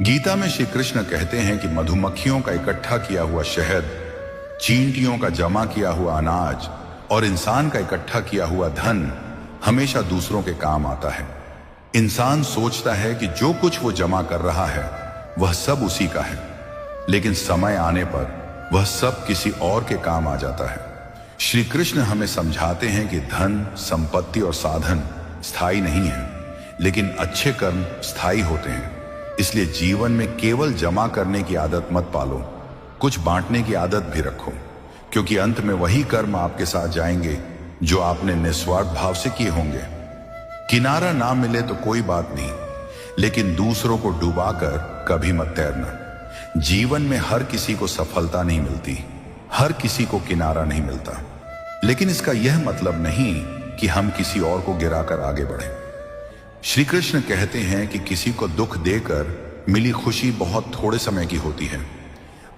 गीता में श्री कृष्ण कहते हैं कि मधुमक्खियों का इकट्ठा किया हुआ शहद, चींटियों का जमा किया हुआ अनाज और इंसान का इकट्ठा किया हुआ धन हमेशा दूसरों के काम आता है। इंसान सोचता है कि जो कुछ वो जमा कर रहा है वह सब उसी का है, लेकिन समय आने पर वह सब किसी और के काम आ जाता है। श्री कृष्ण हमें समझाते हैं कि धन, संपत्ति और साधन स्थायी नहीं है, लेकिन अच्छे कर्म स्थायी होते हैं। इसलिए जीवन में केवल जमा करने की आदत मत पालो, कुछ बांटने की आदत भी रखो, क्योंकि अंत में वही कर्म आपके साथ जाएंगे जो आपने निस्वार्थ भाव से किए होंगे। किनारा ना मिले तो कोई बात नहीं, लेकिन दूसरों को डुबाकर कभी मत तैरना। जीवन में हर किसी को सफलता नहीं मिलती, हर किसी को किनारा नहीं मिलता, लेकिन इसका यह मतलब नहीं कि हम किसी और को गिराकर आगे बढ़ें। श्री कृष्ण कहते हैं कि किसी को दुख देकर मिली खुशी बहुत थोड़े समय की होती है,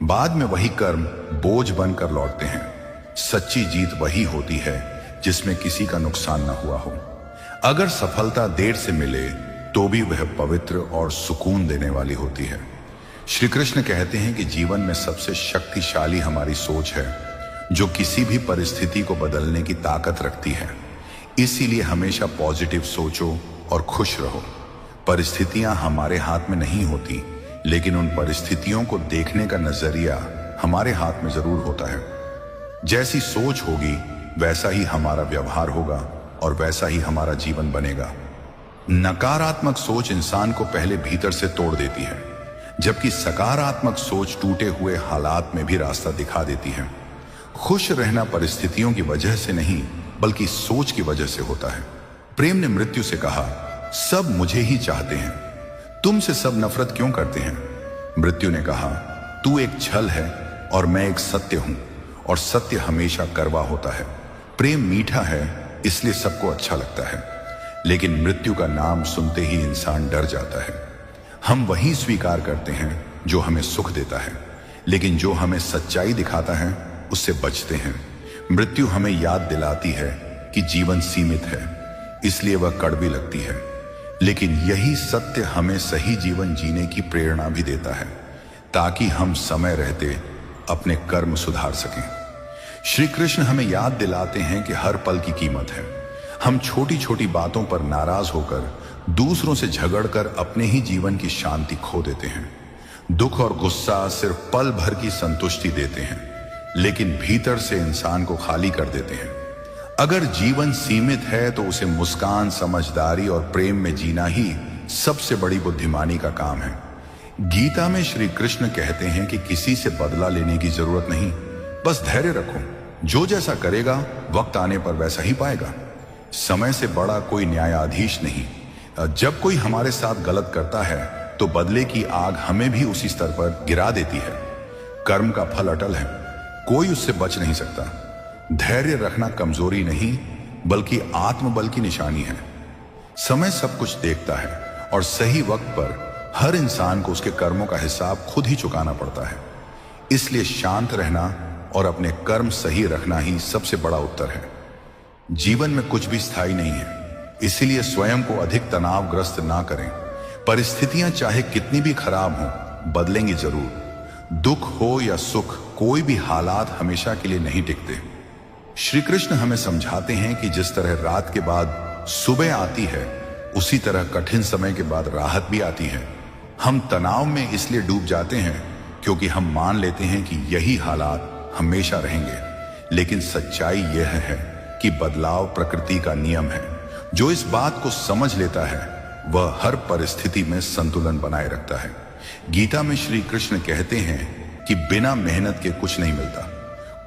बाद में वही कर्म बोझ बनकर लौटते हैं। सच्ची जीत वही होती है जिसमें किसी का नुकसान न हुआ हो। अगर सफलता देर से मिले तो भी वह पवित्र और सुकून देने वाली होती है। श्री कृष्ण कहते हैं कि जीवन में सबसे शक्तिशाली हमारी सोच है, जो किसी भी परिस्थिति को बदलने की ताकत रखती है। इसीलिए हमेशा पॉजिटिव सोचो और खुश रहो। परिस्थितियां हमारे हाथ में नहीं होती, लेकिन उन परिस्थितियों को देखने का नजरिया हमारे हाथ में जरूर होता है। जैसी सोच होगी वैसा ही हमारा व्यवहार होगा और वैसा ही हमारा जीवन बनेगा। नकारात्मक सोच इंसान को पहले भीतर से तोड़ देती है, जबकि सकारात्मक सोच टूटे हुए हालात में भी रास्ता दिखा देती है। खुश रहना परिस्थितियों की वजह से नहीं, बल्कि सोच की वजह से होता है। प्रेम ने मृत्यु से कहा, सब मुझे ही चाहते हैं, तुमसे सब नफरत क्यों करते हैं? मृत्यु ने कहा, तू एक छल है और मैं एक सत्य हूं, और सत्य हमेशा कड़वा होता है। प्रेम मीठा है इसलिए सबको अच्छा लगता है, लेकिन मृत्यु का नाम सुनते ही इंसान डर जाता है। हम वही स्वीकार करते हैं जो हमें सुख देता है, लेकिन जो हमें सच्चाई दिखाता है उससे बचते हैं। मृत्यु हमें याद दिलाती है कि जीवन सीमित है, इसलिए वह कड़वी लगती है, लेकिन यही सत्य हमें सही जीवन जीने की प्रेरणा भी देता है, ताकि हम समय रहते अपने कर्म सुधार सकें। श्री कृष्ण हमें याद दिलाते हैं कि हर पल की कीमत है। हम छोटी छोटी बातों पर नाराज होकर, दूसरों से झगड़कर अपने ही जीवन की शांति खो देते हैं। दुख और गुस्सा सिर्फ पल भर की संतुष्टि देते हैं, लेकिन भीतर से इंसान को खाली कर देते हैं। अगर जीवन सीमित है तो उसे मुस्कान, समझदारी और प्रेम में जीना ही सबसे बड़ी बुद्धिमानी का काम है। गीता में श्री कृष्ण कहते हैं कि किसी से बदला लेने की जरूरत नहीं, बस धैर्य रखो। जो जैसा करेगा वक्त आने पर वैसा ही पाएगा। समय से बड़ा कोई न्यायाधीश नहीं। जब कोई हमारे साथ गलत करता है तो बदले की आग हमें भी उसी स्तर पर गिरा देती है। कर्म का फल अटल है, कोई उससे बच नहीं सकता। धैर्य रखना कमजोरी नहीं, बल्कि आत्मबल की निशानी है। समय सब कुछ देखता है और सही वक्त पर हर इंसान को उसके कर्मों का हिसाब खुद ही चुकाना पड़ता है। इसलिए शांत रहना और अपने कर्म सही रखना ही सबसे बड़ा उत्तर है। जीवन में कुछ भी स्थायी नहीं है, इसीलिए स्वयं को अधिक तनावग्रस्त ना करें। परिस्थितियां चाहे कितनी भी खराब हों, बदलेंगी जरूर। दुख हो या सुख, कोई भी हालात हमेशा के लिए नहीं टिकते। श्री कृष्ण हमें समझाते हैं कि जिस तरह रात के बाद सुबह आती है, उसी तरह कठिन समय के बाद राहत भी आती है। हम तनाव में इसलिए डूब जाते हैं क्योंकि हम मान लेते हैं कि यही हालात हमेशा रहेंगे, लेकिन सच्चाई यह है कि बदलाव प्रकृति का नियम है। जो इस बात को समझ लेता है वह हर परिस्थिति में संतुलन बनाए रखता है। गीता में श्री कृष्ण कहते हैं कि बिना मेहनत के कुछ नहीं मिलता।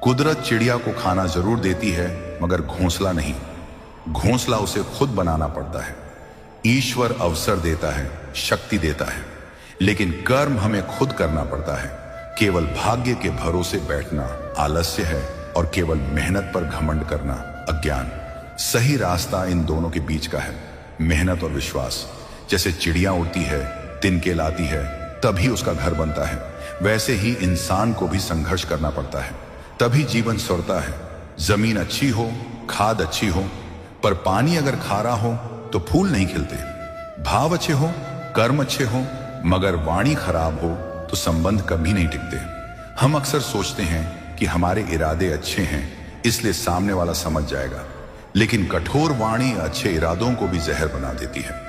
कुदरत चिड़िया को खाना जरूर देती है, मगर घोंसला नहीं। घोंसला उसे खुद बनाना पड़ता है। ईश्वर अवसर देता है, शक्ति देता है, लेकिन कर्म हमें खुद करना पड़ता है। केवल भाग्य के भरोसे बैठना आलस्य है और केवल मेहनत पर घमंड करना अज्ञान। सही रास्ता इन दोनों के बीच का है, मेहनत और विश्वास। जैसे चिड़िया उड़ती है, तिनके लाती है, तभी उसका घर बनता है, वैसे ही इंसान को भी संघर्ष करना पड़ता है, तभी जीवन सुरता है। जमीन अच्छी हो, खाद अच्छी हो, पर पानी अगर खारा हो तो फूल नहीं खिलते। भाव अच्छे हो, कर्म अच्छे हो, मगर वाणी खराब हो तो संबंध कभी नहीं टिकते। हम अक्सर सोचते हैं कि हमारे इरादे अच्छे हैं इसलिए सामने वाला समझ जाएगा, लेकिन कठोर वाणी अच्छे इरादों को भी जहर बना देती है।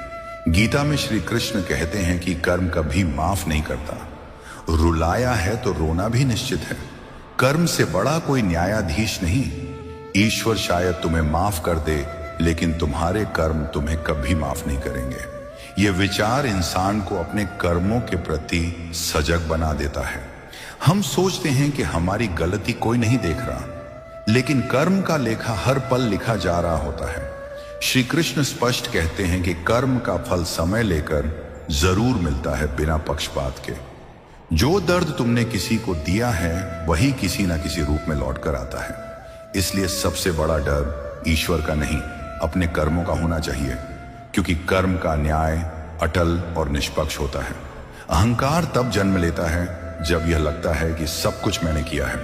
गीता में श्री कृष्ण कहते हैं कि कर्म कभी माफ नहीं करता। रुलाया है तो रोना भी निश्चित है। कर्म से बड़ा कोई न्यायाधीश नहीं। ईश्वर शायद तुम्हें माफ कर दे, लेकिन तुम्हारे कर्म तुम्हें कभी माफ नहीं करेंगे। यह विचार इंसान को अपने कर्मों के प्रति सजग बना देता है। हम सोचते हैं कि हमारी गलती कोई नहीं देख रहा, लेकिन कर्म का लेखा हर पल लिखा जा रहा होता है। श्री कृष्ण स्पष्ट कहते हैं कि कर्म का फल समय लेकर जरूर मिलता है, बिना पक्षपात के। जो दर्द तुमने किसी को दिया है वही किसी ना किसी रूप में लौट कर आता है। इसलिए सबसे बड़ा डर ईश्वर का नहीं, अपने कर्मों का होना चाहिए, क्योंकि कर्म का न्याय अटल और निष्पक्ष होता है। अहंकार तब जन्म लेता है जब यह लगता है कि सब कुछ मैंने किया है,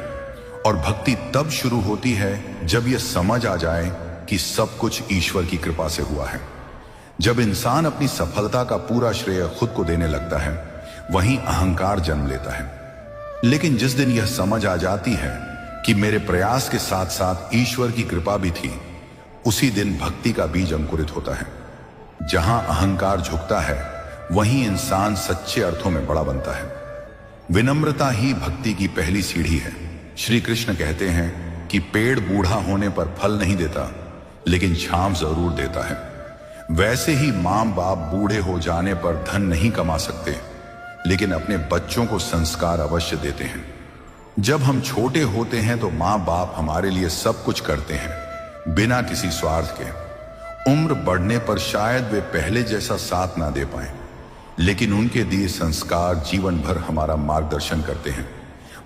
और भक्ति तब शुरू होती है जब यह समझ आ जाए कि सब कुछ ईश्वर की कृपा से हुआ है। जब इंसान अपनी सफलता का पूरा श्रेय खुद को देने लगता है, वहीं अहंकार जन्म लेता है। लेकिन जिस दिन यह समझ आ जाती है कि मेरे प्रयास के साथ साथ ईश्वर की कृपा भी थी, उसी दिन भक्ति का बीज अंकुरित होता है। जहां अहंकार झुकता है, वहीं इंसान सच्चे अर्थों में बड़ा बनता है। विनम्रता ही भक्ति की पहली सीढ़ी है। श्री कृष्ण कहते हैं कि पेड़ बूढ़ा होने पर फल नहीं देता, लेकिन छांव जरूर देता है। वैसे ही मां बाप बूढ़े हो जाने पर धन नहीं कमा सकते, लेकिन अपने बच्चों को संस्कार अवश्य देते हैं। जब हम छोटे होते हैं तो मां बाप हमारे लिए सब कुछ करते हैं, बिना किसी स्वार्थ के। उम्र बढ़ने पर शायद वे पहले जैसा साथ ना दे पाए, लेकिन उनके दिए संस्कार जीवन भर हमारा मार्गदर्शन करते हैं।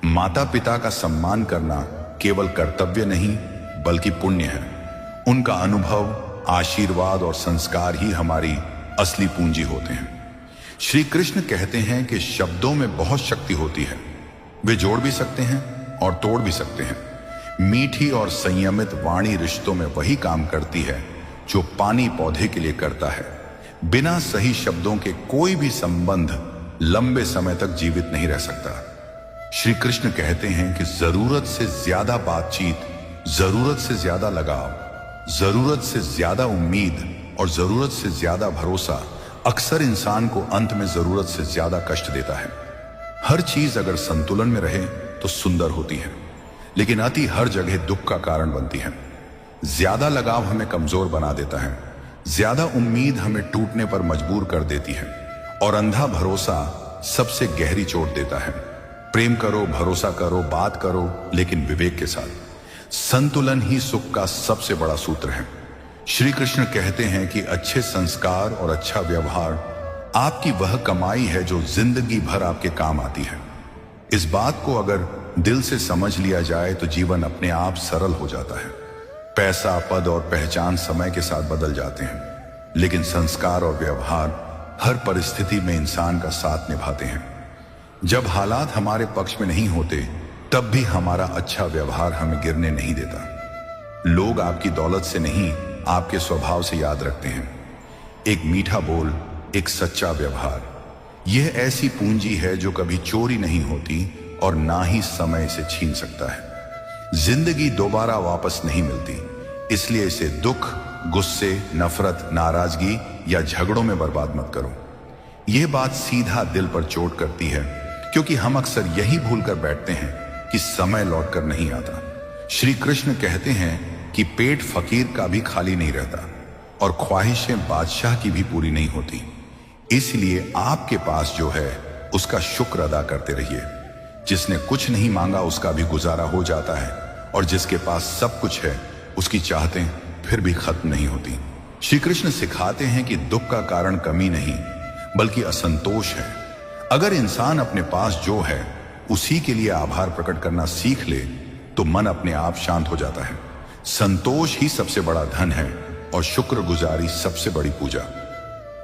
माता पिता का सम्मान करना केवल कर्तव्य नहीं, बल्कि पुण्य है। उनका अनुभव, आशीर्वाद और संस्कार ही हमारी असली पूंजी होते हैं। श्री कृष्ण कहते हैं कि शब्दों में बहुत शक्ति होती है। वे जोड़ भी सकते हैं और तोड़ भी सकते हैं। मीठी और संयमित वाणी रिश्तों में वही काम करती है जो पानी पौधे के लिए करता है। बिना सही शब्दों के कोई भी संबंध लंबे समय तक जीवित नहीं रह सकता। श्री कृष्ण कहते हैं कि जरूरत से ज्यादा बातचीत, जरूरत से ज्यादा लगाव, जरूरत से ज्यादा उम्मीद और जरूरत से ज्यादा भरोसा अक्सर इंसान को अंत में जरूरत से ज्यादा कष्ट देता है। हर चीज अगर संतुलन में रहे तो सुंदर होती है, लेकिन अति हर जगह दुख का कारण बनती है। ज्यादा लगाव हमें कमजोर बना देता है, ज्यादा उम्मीद हमें टूटने पर मजबूर कर देती है, और अंधा भरोसा सबसे गहरी चोट देता है। प्रेम करो, भरोसा करो, बात करो, लेकिन विवेक के साथ। संतुलन ही सुख का सबसे बड़ा सूत्र है। श्री कृष्ण कहते हैं कि अच्छे संस्कार और अच्छा व्यवहार आपकी वह कमाई है जो जिंदगी भर आपके काम आती है। इस बात को अगर दिल से समझ लिया जाए तो जीवन अपने आप सरल हो जाता है। पैसा, पद और पहचान समय के साथ बदल जाते हैं, लेकिन संस्कार और व्यवहार हर परिस्थिति में इंसान का साथ निभाते हैं। जब हालात हमारे पक्ष में नहीं होते, तब भी हमारा अच्छा व्यवहार हमें गिरने नहीं देता। लोग आपकी दौलत से नहीं, आपके स्वभाव से याद रखते हैं। एक मीठा बोल, एक सच्चा व्यवहार, यह ऐसी पूंजी है जो कभी चोरी नहीं होती और ना ही समय से छीन सकता है। जिंदगी दोबारा वापस नहीं मिलती, इसलिए इसे दुख, गुस्से, नफरत, नाराजगी या झगड़ों में बर्बाद मत करो। यह बात सीधा दिल पर चोट करती है, क्योंकि हम अक्सर यही भूलकर बैठते हैं कि समय लौटकर नहीं आता। श्री कृष्ण कहते हैं कि पेट फकीर का भी खाली नहीं रहता और ख्वाहिशें बादशाह की भी पूरी नहीं होती। इसलिए आपके पास जो है उसका शुक्र अदा करते रहिए। जिसने कुछ नहीं मांगा उसका भी गुजारा हो जाता है, और जिसके पास सब कुछ है उसकी चाहतें फिर भी खत्म नहीं होती। श्री कृष्ण सिखाते हैं कि दुख का कारण कमी नहीं, बल्कि असंतोष है। अगर इंसान अपने पास जो है उसी के लिए आभार प्रकट करना सीख ले तो मन अपने आप शांत हो जाता है। संतोष ही सबसे बड़ा धन है और शुक्रगुजारी सबसे बड़ी पूजा।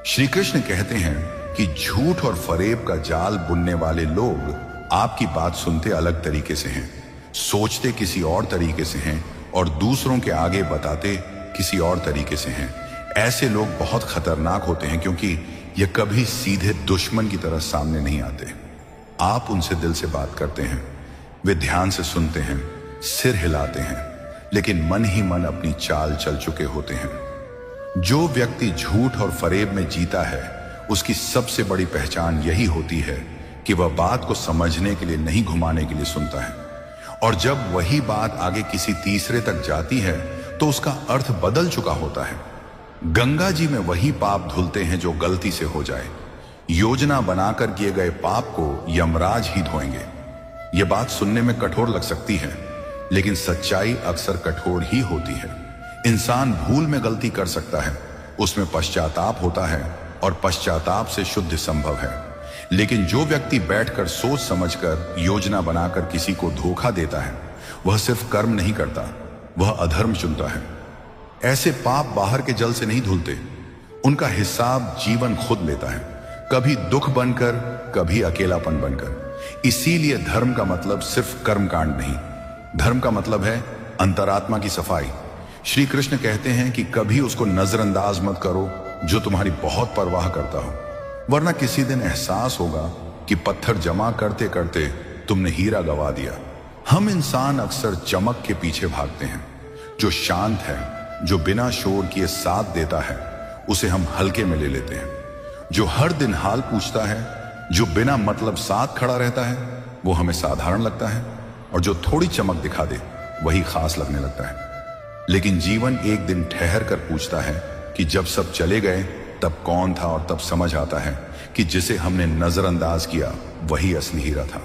श्री कृष्ण कहते हैं कि झूठ और फरेब का जाल बुनने वाले लोग आपकी बात सुनते अलग तरीके से हैं, सोचते किसी और तरीके से हैं और दूसरों के आगे बताते किसी और तरीके से हैं। ऐसे लोग बहुत खतरनाक होते हैं, क्योंकि ये कभी सीधे दुश्मन की तरह सामने नहीं आते। आप उनसे दिल से बात करते हैं, वे ध्यान से सुनते हैं, सिर हिलाते हैं, लेकिन मन ही मन अपनी चाल चल चुके होते हैं। जो व्यक्ति झूठ और फरेब में जीता है, उसकी सबसे बड़ी पहचान यही होती है कि वह बात को समझने के लिए नहीं, घुमाने के लिए सुनता है। और जब वही बात आगे किसी तीसरे तक जाती है तो उसका अर्थ बदल चुका होता है। गंगा जी में वही पाप धुलते हैं जो गलती से हो जाए। योजना बनाकर किए गए पाप को यमराज ही धोएंगे। यह बात सुनने में कठोर लग सकती है, लेकिन सच्चाई अक्सर कठोर ही होती है। इंसान भूल में गलती कर सकता है, उसमें पश्चाताप होता है और पश्चाताप से शुद्ध संभव है। लेकिन जो व्यक्ति बैठकर सोच समझकर योजना बनाकर किसी को धोखा देता है, वह सिर्फ कर्म नहीं करता, वह अधर्म चुनता है। ऐसे पाप बाहर के जल से नहीं धुलते, उनका हिसाब जीवन खुद लेता है, कभी दुख बनकर, कभी अकेलापन बनकर। इसीलिए धर्म का मतलब सिर्फ कर्मकांड नहीं, धर्म का मतलब है अंतरात्मा की सफाई। श्री कृष्ण कहते हैं कि कभी उसको नजरअंदाज मत करो जो तुम्हारी बहुत परवाह करता हो, वरना किसी दिन एहसास होगा कि पत्थर जमा करते करते तुमने हीरा गवा दिया। हम इंसान अक्सर चमक के पीछे भागते हैं। जो शांत है, जो बिना शोर किए साथ देता है, उसे हम हल्के में ले लेते हैं। जो हर दिन हाल पूछता है, जो बिना मतलब साथ खड़ा रहता है, वो हमें साधारण लगता है। और जो थोड़ी चमक दिखा दे, वही खास लगने लगता है। लेकिन जीवन एक दिन ठहर कर पूछता है कि जब सब चले गए तब कौन था, और तब समझ आता है कि जिसे हमने नजरअंदाज किया वही असली हीरा था।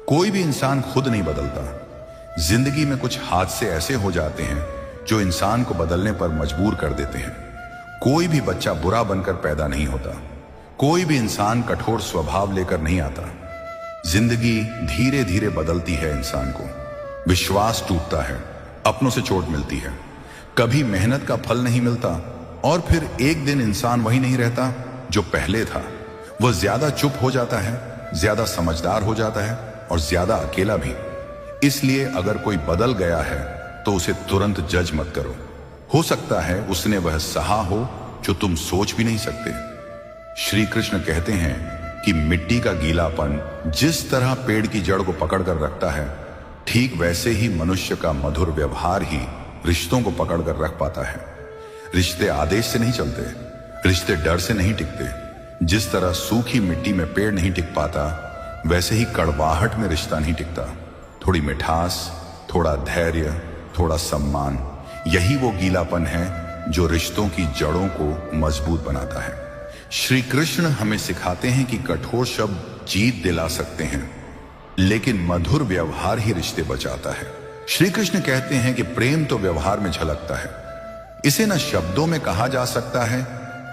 कोई भी इंसान खुद नहीं बदलता। जिंदगी में कुछ हादसे ऐसे हो जाते हैं जो इंसान को बदलने पर मजबूर कर देते हैं। कोई भी बच्चा बुरा बनकर पैदा नहीं होता, कोई भी इंसान कठोर स्वभाव लेकर नहीं आता। जिंदगी धीरे धीरे बदलती है इंसान को। विश्वास टूटता है, अपनों से चोट मिलती है, कभी मेहनत का फल नहीं मिलता, और फिर एक दिन इंसान वही नहीं रहता जो पहले था। वह ज्यादा चुप हो जाता है, ज्यादा समझदार हो जाता है, और ज्यादा अकेला भी। इसलिए अगर कोई बदल गया है तो उसे तुरंत जज मत करो। हो सकता है उसने वह सहा हो जो तुम सोच भी नहीं सकते। श्री कृष्ण कहते हैं कि मिट्टी का गीलापन जिस तरह पेड़ की जड़ को पकड़ कर रखता है, ठीक वैसे ही मनुष्य का मधुर व्यवहार ही रिश्तों को पकड़ कर रख पाता है। रिश्ते आदेश से नहीं चलते, रिश्ते डर से नहीं टिकते। जिस तरह सूखी मिट्टी में पेड़ नहीं टिक पाता, वैसे ही कड़वाहट में रिश्ता नहीं टिकता। थोड़ी मिठास, थोड़ा धैर्य, थोड़ा सम्मान, यही वो गीलापन है जो रिश्तों की जड़ों को मजबूत बनाता है। श्री कृष्ण हमें सिखाते हैं कि कठोर शब्द जीत दिला सकते हैं, लेकिन मधुर व्यवहार ही रिश्ते बचाता है। श्री कृष्ण कहते हैं कि प्रेम तो व्यवहार में झलकता है। इसे न शब्दों में कहा जा सकता है,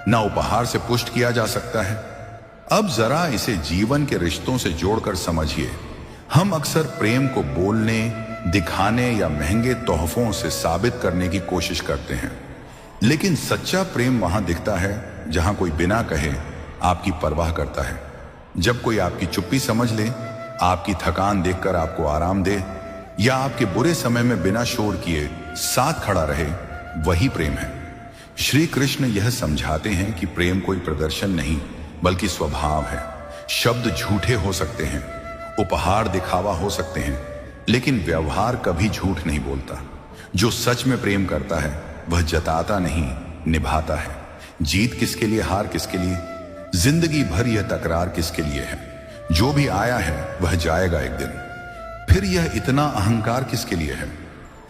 न उपहार से पुष्ट किया जा सकता है। अब जरा इसे जीवन के रिश्तों से जोड़कर समझिए। हम अक्सर प्रेम को बोलने, दिखाने या महंगे तोहफों से साबित करने की कोशिश करते हैं, लेकिन सच्चा प्रेम वहां दिखता है जहां कोई बिना कहे आपकी परवाह करता है। जब कोई आपकी चुप्पी समझ ले, आपकी थकान देखकर आपको आराम दे, या आपके बुरे समय में बिना शोर किए साथ खड़ा रहे, वही प्रेम है। श्री कृष्ण यह समझाते हैं कि प्रेम कोई प्रदर्शन नहीं, बल्कि स्वभाव है। शब्द झूठे हो सकते हैं, उपहार दिखावा हो सकते हैं, लेकिन व्यवहार कभी झूठ नहीं बोलता। जो सच में प्रेम करता है वह जताता नहीं, निभाता है। जीत किसके लिए, हार किसके लिए, जिंदगी भर यह तकरार किसके लिए है। जो भी आया है वह जाएगा एक दिन। फिर यह इतना अहंकार किसके लिए है।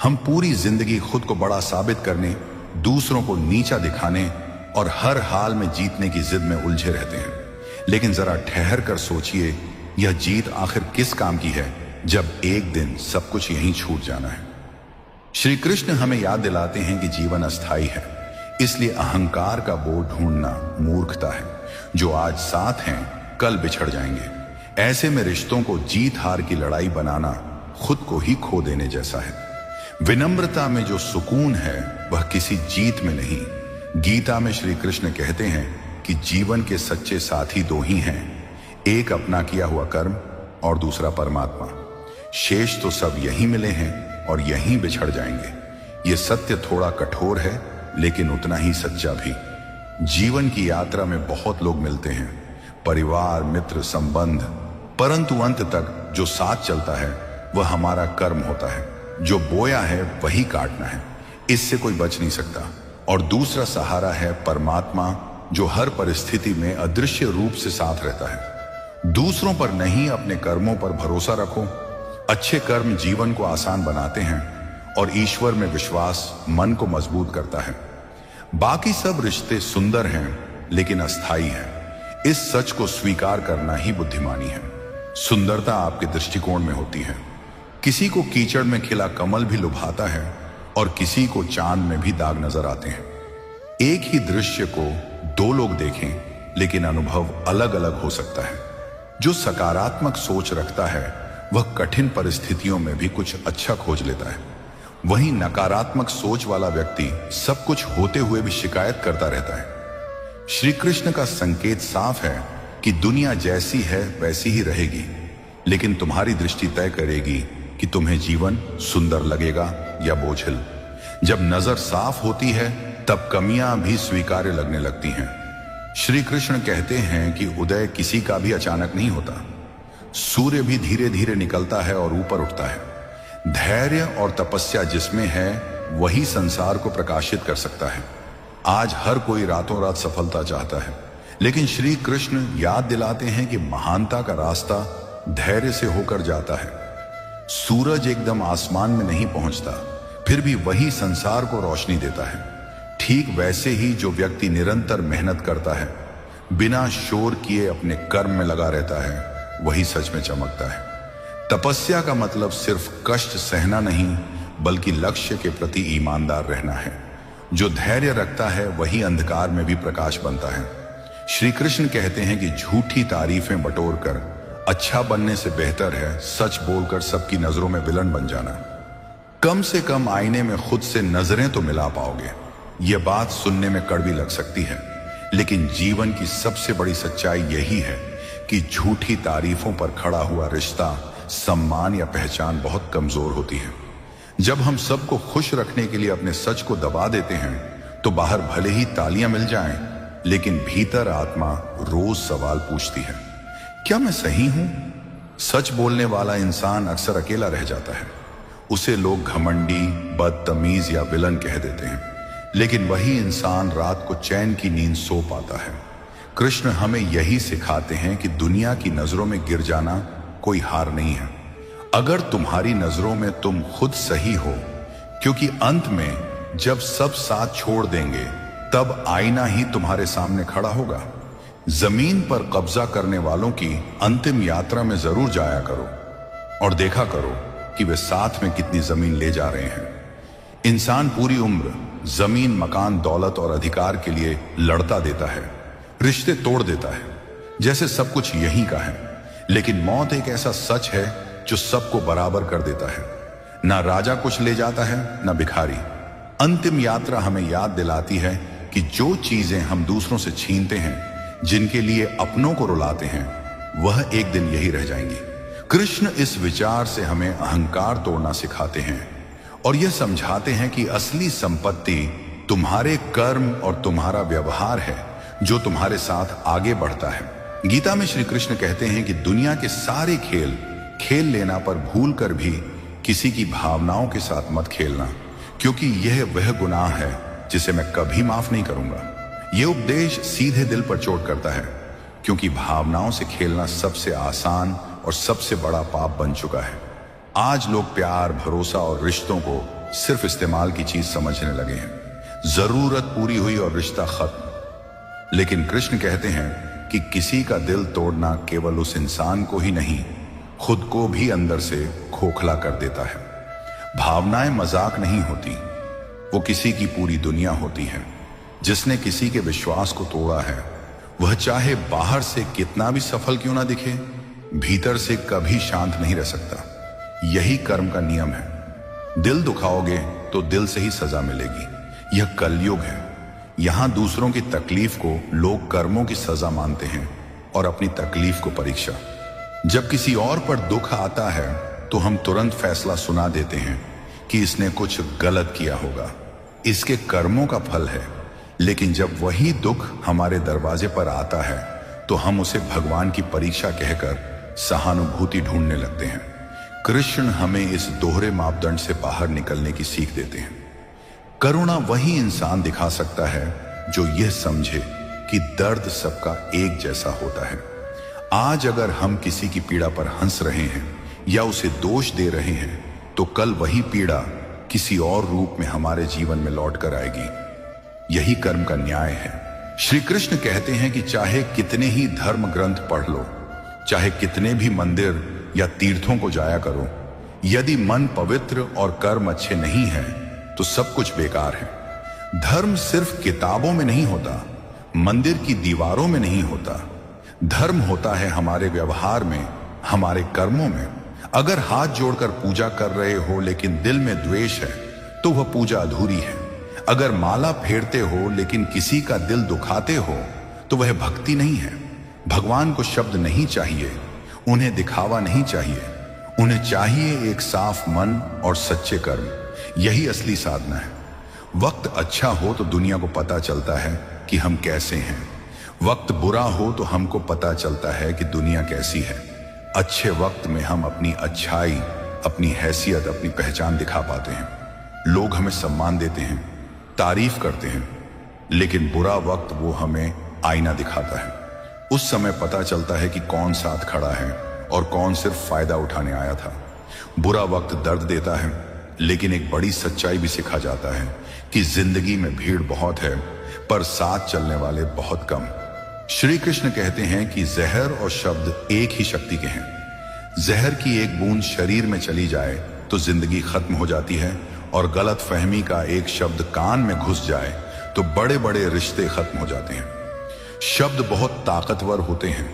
हम पूरी जिंदगी खुद को बड़ा साबित करने, दूसरों को नीचा दिखाने और हर हाल में जीतने की जिद में उलझे रहते हैं। लेकिन जरा ठहर कर सोचिए, यह जीत आखिर किस काम की है जब एक दिन सब कुछ यहीं छूट जाना है। श्री कृष्ण हमें याद दिलाते हैं कि जीवन अस्थाई है, इसलिए अहंकार का बोझ ढूंढना मूर्खता है। जो आज साथ हैं कल बिछड़ जाएंगे। ऐसे में रिश्तों को जीत हार की लड़ाई बनाना खुद को ही खो देने जैसा है। विनम्रता में जो सुकून है वह किसी जीत में नहीं। गीता में श्री कृष्ण कहते हैं कि जीवन के सच्चे साथी दो ही हैं, एक अपना किया हुआ कर्म और दूसरा परमात्मा। शेष तो सब यहीं मिले हैं और यहीं बिछड़ जाएंगे। ये सत्य थोड़ा कठोर है, लेकिन उतना ही सच्चा भी। जीवन की यात्रा में बहुत लोग मिलते हैं, परिवार, मित्र, संबंध, परंतु अंत तक जो साथ चलता है वह हमारा कर्म होता है। जो बोया है वही काटना है, इससे कोई बच नहीं सकता। और दूसरा सहारा है परमात्मा, जो हर परिस्थिति में अदृश्य रूप से साथ रहता है। दूसरों पर नहीं, अपने कर्मों पर भरोसा रखो। अच्छे कर्म जीवन को आसान बनाते हैं और ईश्वर में विश्वास मन को मजबूत करता है। बाकी सब रिश्ते सुंदर हैं लेकिन अस्थायी हैं। इस सच को स्वीकार करना ही बुद्धिमानी है। सुंदरता आपके दृष्टिकोण में होती है। किसी को कीचड़ में खिला कमल भी लुभाता है और किसी को चांद में भी दाग नजर आते हैं। एक ही दृश्य को दो लोग देखें लेकिन अनुभव अलग अलग हो सकता है। जो सकारात्मक सोच रखता है वह कठिन परिस्थितियों में भी कुछ अच्छा खोज लेता है। वहीं नकारात्मक सोच वाला व्यक्ति सब कुछ होते हुए भी शिकायत करता रहता है। श्री कृष्ण का संकेत साफ है कि दुनिया जैसी है वैसी ही रहेगी, लेकिन तुम्हारी दृष्टि तय करेगी कि तुम्हें जीवन सुंदर लगेगा या बोझिल। जब नजर साफ होती है तब कमियां भी स्वीकार्य लगने लगती हैं। श्री कृष्ण कहते हैं कि उदय किसी का भी अचानक नहीं होता। सूर्य भी धीरे धीरे निकलता है और ऊपर उठता है। धैर्य और तपस्या जिसमें है वही संसार को प्रकाशित कर सकता है। आज हर कोई रातों रात सफलता चाहता है, लेकिन श्री कृष्ण याद दिलाते हैं कि महानता का रास्ता धैर्य से होकर जाता है। सूरज एकदम आसमान में नहीं पहुंचता, फिर भी वही संसार को रोशनी देता है। ठीक वैसे ही जो व्यक्ति निरंतर मेहनत करता है, बिना शोर किए अपने कर्म में लगा रहता है, वही सच में चमकता है। तपस्या का मतलब सिर्फ कष्ट सहना नहीं, बल्कि लक्ष्य के प्रति ईमानदार रहना है। जो धैर्य रखता है वही अंधकार में भी प्रकाश बनता है। श्री कृष्ण कहते हैं कि झूठी तारीफें बटोरकर अच्छा बनने से बेहतर है सच बोलकर सबकी नजरों में विलन बन जाना। कम से कम आईने में खुद से नजरें तो मिला पाओगे। यह बात सुनने में कड़वी लग सकती है, लेकिन जीवन की सबसे बड़ी सच्चाई यही है कि झूठी तारीफों पर खड़ा हुआ रिश्ता, सम्मान या पहचान बहुत कमजोर होती है। जब हम सबको खुश रखने के लिए अपने सच को दबा देते हैं तो बाहर भले ही तालियां मिल जाएं, लेकिन भीतर आत्मा रोज सवाल पूछती है, क्या मैं सही हूं? सच बोलने वाला इंसान अक्सर अकेला रह जाता है। उसे लोग घमंडी, बदतमीज या विलन कह देते हैं, लेकिन वही इंसान रात को चैन की नींद सो पाता है। कृष्ण हमें यही सिखाते हैं कि दुनिया की नजरों में गिर जाना कोई हार नहीं है, अगर तुम्हारी नजरों में तुम खुद सही हो, क्योंकि अंत में जब सब साथ छोड़ देंगे तब आईना ही तुम्हारे सामने खड़ा होगा। जमीन पर कब्जा करने वालों की अंतिम यात्रा में जरूर जाया करो और देखा करो कि वे साथ में कितनी जमीन ले जा रहे हैं। इंसान पूरी उम्र जमीन, मकान, दौलत और अधिकार के लिए लड़ता देता है, रिश्ते तोड़ देता है, जैसे सब कुछ यहीं का है। लेकिन मौत एक ऐसा सच है जो सबको बराबर कर देता है। ना राजा कुछ ले जाता है, ना भिखारी। अंतिम यात्रा हमें याद दिलाती है कि जो चीजें हम दूसरों से छीनते हैं, जिनके लिए अपनों को रुलाते हैं, वह एक दिन यही रह जाएंगी। कृष्ण इस विचार से हमें अहंकार तोड़ना सिखाते हैं और यह समझाते हैं कि असली संपत्ति तुम्हारे कर्म और तुम्हारा व्यवहार है, जो तुम्हारे साथ आगे बढ़ता है। गीता में श्री कृष्ण कहते हैं कि दुनिया के सारे खेल खेल लेना, पर भूल कर भी किसी की भावनाओं के साथ मत खेलना, क्योंकि यह वह गुनाह है जिसे मैं कभी माफ नहीं करूंगा। यह उपदेश सीधे दिल पर चोट करता है, क्योंकि भावनाओं से खेलना सबसे आसान और सबसे बड़ा पाप बन चुका है। आज लोग प्यार, भरोसा और रिश्तों को सिर्फ इस्तेमाल की चीज समझने लगे हैं। जरूरत पूरी हुई और रिश्ता खत्म। लेकिन कृष्ण कहते हैं कि किसी का दिल तोड़ना केवल उस इंसान को ही नहीं, खुद को भी अंदर से खोखला कर देता है। भावनाएं मजाक नहीं होती, वो किसी की पूरी दुनिया होती है। जिसने किसी के विश्वास को तोड़ा है, वह चाहे बाहर से कितना भी सफल क्यों ना दिखे, भीतर से कभी शांत नहीं रह सकता। यही कर्म का नियम है। दिल दुखाओगे तो दिल से ही सजा मिलेगी। यह कलयुग है। यहां दूसरों की तकलीफ को लोग कर्मों की सजा मानते हैं और अपनी तकलीफ को परीक्षा। जब किसी और पर दुख आता है तो हम तुरंत फैसला सुना देते हैं कि इसने कुछ गलत किया होगा, इसके कर्मों का फल है। लेकिन जब वही दुख हमारे दरवाजे पर आता है तो हम उसे भगवान की परीक्षा कहकर सहानुभूति ढूंढने लगते हैं। कृष्ण हमें इस दोहरे मापदंड से बाहर निकलने की सीख देते हैं। करुणा वही इंसान दिखा सकता है जो यह समझे कि दर्द सबका एक जैसा होता है। आज अगर हम किसी की पीड़ा पर हंस रहे हैं या उसे दोष दे रहे हैं तो कल वही पीड़ा किसी और रूप में हमारे जीवन में लौट कर आएगी। यही कर्म का न्याय है। श्री कृष्ण कहते हैं कि चाहे कितने ही धर्म ग्रंथ पढ़ लो, चाहे कितने भी मंदिर या तीर्थों को जाया करो, यदि मन पवित्र और कर्म अच्छे नहीं है तो सब कुछ बेकार है। धर्म सिर्फ किताबों में नहीं होता, मंदिर की दीवारों में नहीं होता। धर्म होता है हमारे व्यवहार में, हमारे कर्मों में। अगर हाथ जोड़कर पूजा कर रहे हो लेकिन दिल में द्वेष है तो वह पूजा अधूरी है। अगर माला फेरते हो लेकिन किसी का दिल दुखाते हो तो वह भक्ति नहीं है। भगवान को शब्द नहीं चाहिए, उन्हें दिखावा नहीं चाहिए, उन्हें चाहिए एक साफ मन और सच्चे कर्म। यही असली साधना है। वक्त अच्छा हो तो दुनिया को पता चलता है कि हम कैसे हैं। वक्त बुरा हो तो हमको पता चलता है कि दुनिया कैसी है। अच्छे वक्त में हम अपनी अच्छाई, अपनी हैसियत, अपनी पहचान दिखा पाते हैं। लोग हमें सम्मान देते हैं, तारीफ करते हैं। लेकिन बुरा वक्त वो हमें आईना दिखाता है। उस समय पता चलता है कि कौन साथ खड़ा है और कौन सिर्फ फायदा उठाने आया था। बुरा वक्त दर्द देता है, लेकिन एक बड़ी सच्चाई भी सिखा जाता है कि जिंदगी में भीड़ बहुत है पर साथ चलने वाले बहुत कम। श्री कृष्ण कहते हैं कि जहर और शब्द एक ही शक्ति के हैं। जहर की एक बूंद शरीर में चली जाए तो जिंदगी खत्म हो जाती है, और गलत फहमी का एक शब्द कान में घुस जाए तो बड़े बड़े रिश्ते खत्म हो जाते हैं। शब्द बहुत ताकतवर होते हैं।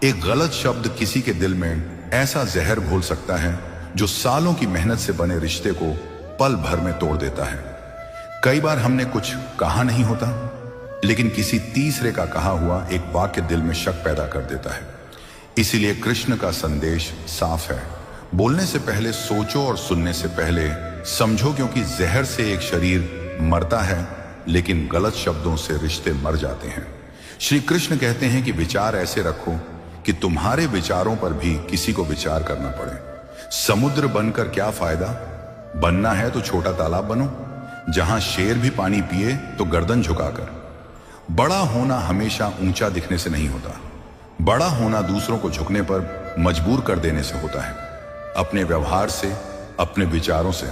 एक गलत शब्द किसी के दिल में ऐसा जहर घोल सकता है जो सालों की मेहनत से बने रिश्ते को पल भर में तोड़ देता है। कई बार हमने कुछ कहा नहीं होता, लेकिन किसी तीसरे का कहा हुआ एक वाक्य दिल में शक पैदा कर देता है। इसीलिए कृष्ण का संदेश साफ है। बोलने से पहले सोचो और सुनने से पहले समझो, क्योंकि जहर से एक शरीर मरता है लेकिन गलत शब्दों से रिश्ते मर जाते हैं। श्री कृष्ण कहते हैं कि विचार ऐसे रखो कि तुम्हारे विचारों पर भी किसी को विचार करना पड़े। समुद्र बनकर क्या फायदा? बनना है तो छोटा तालाब बनो, जहां शेर भी पानी पिए तो गर्दन झुकाकर। बड़ा होना हमेशा ऊंचा दिखने से नहीं होता। बड़ा होना दूसरों को झुकने पर मजबूर कर देने से होता है, अपने व्यवहार से, अपने विचारों से।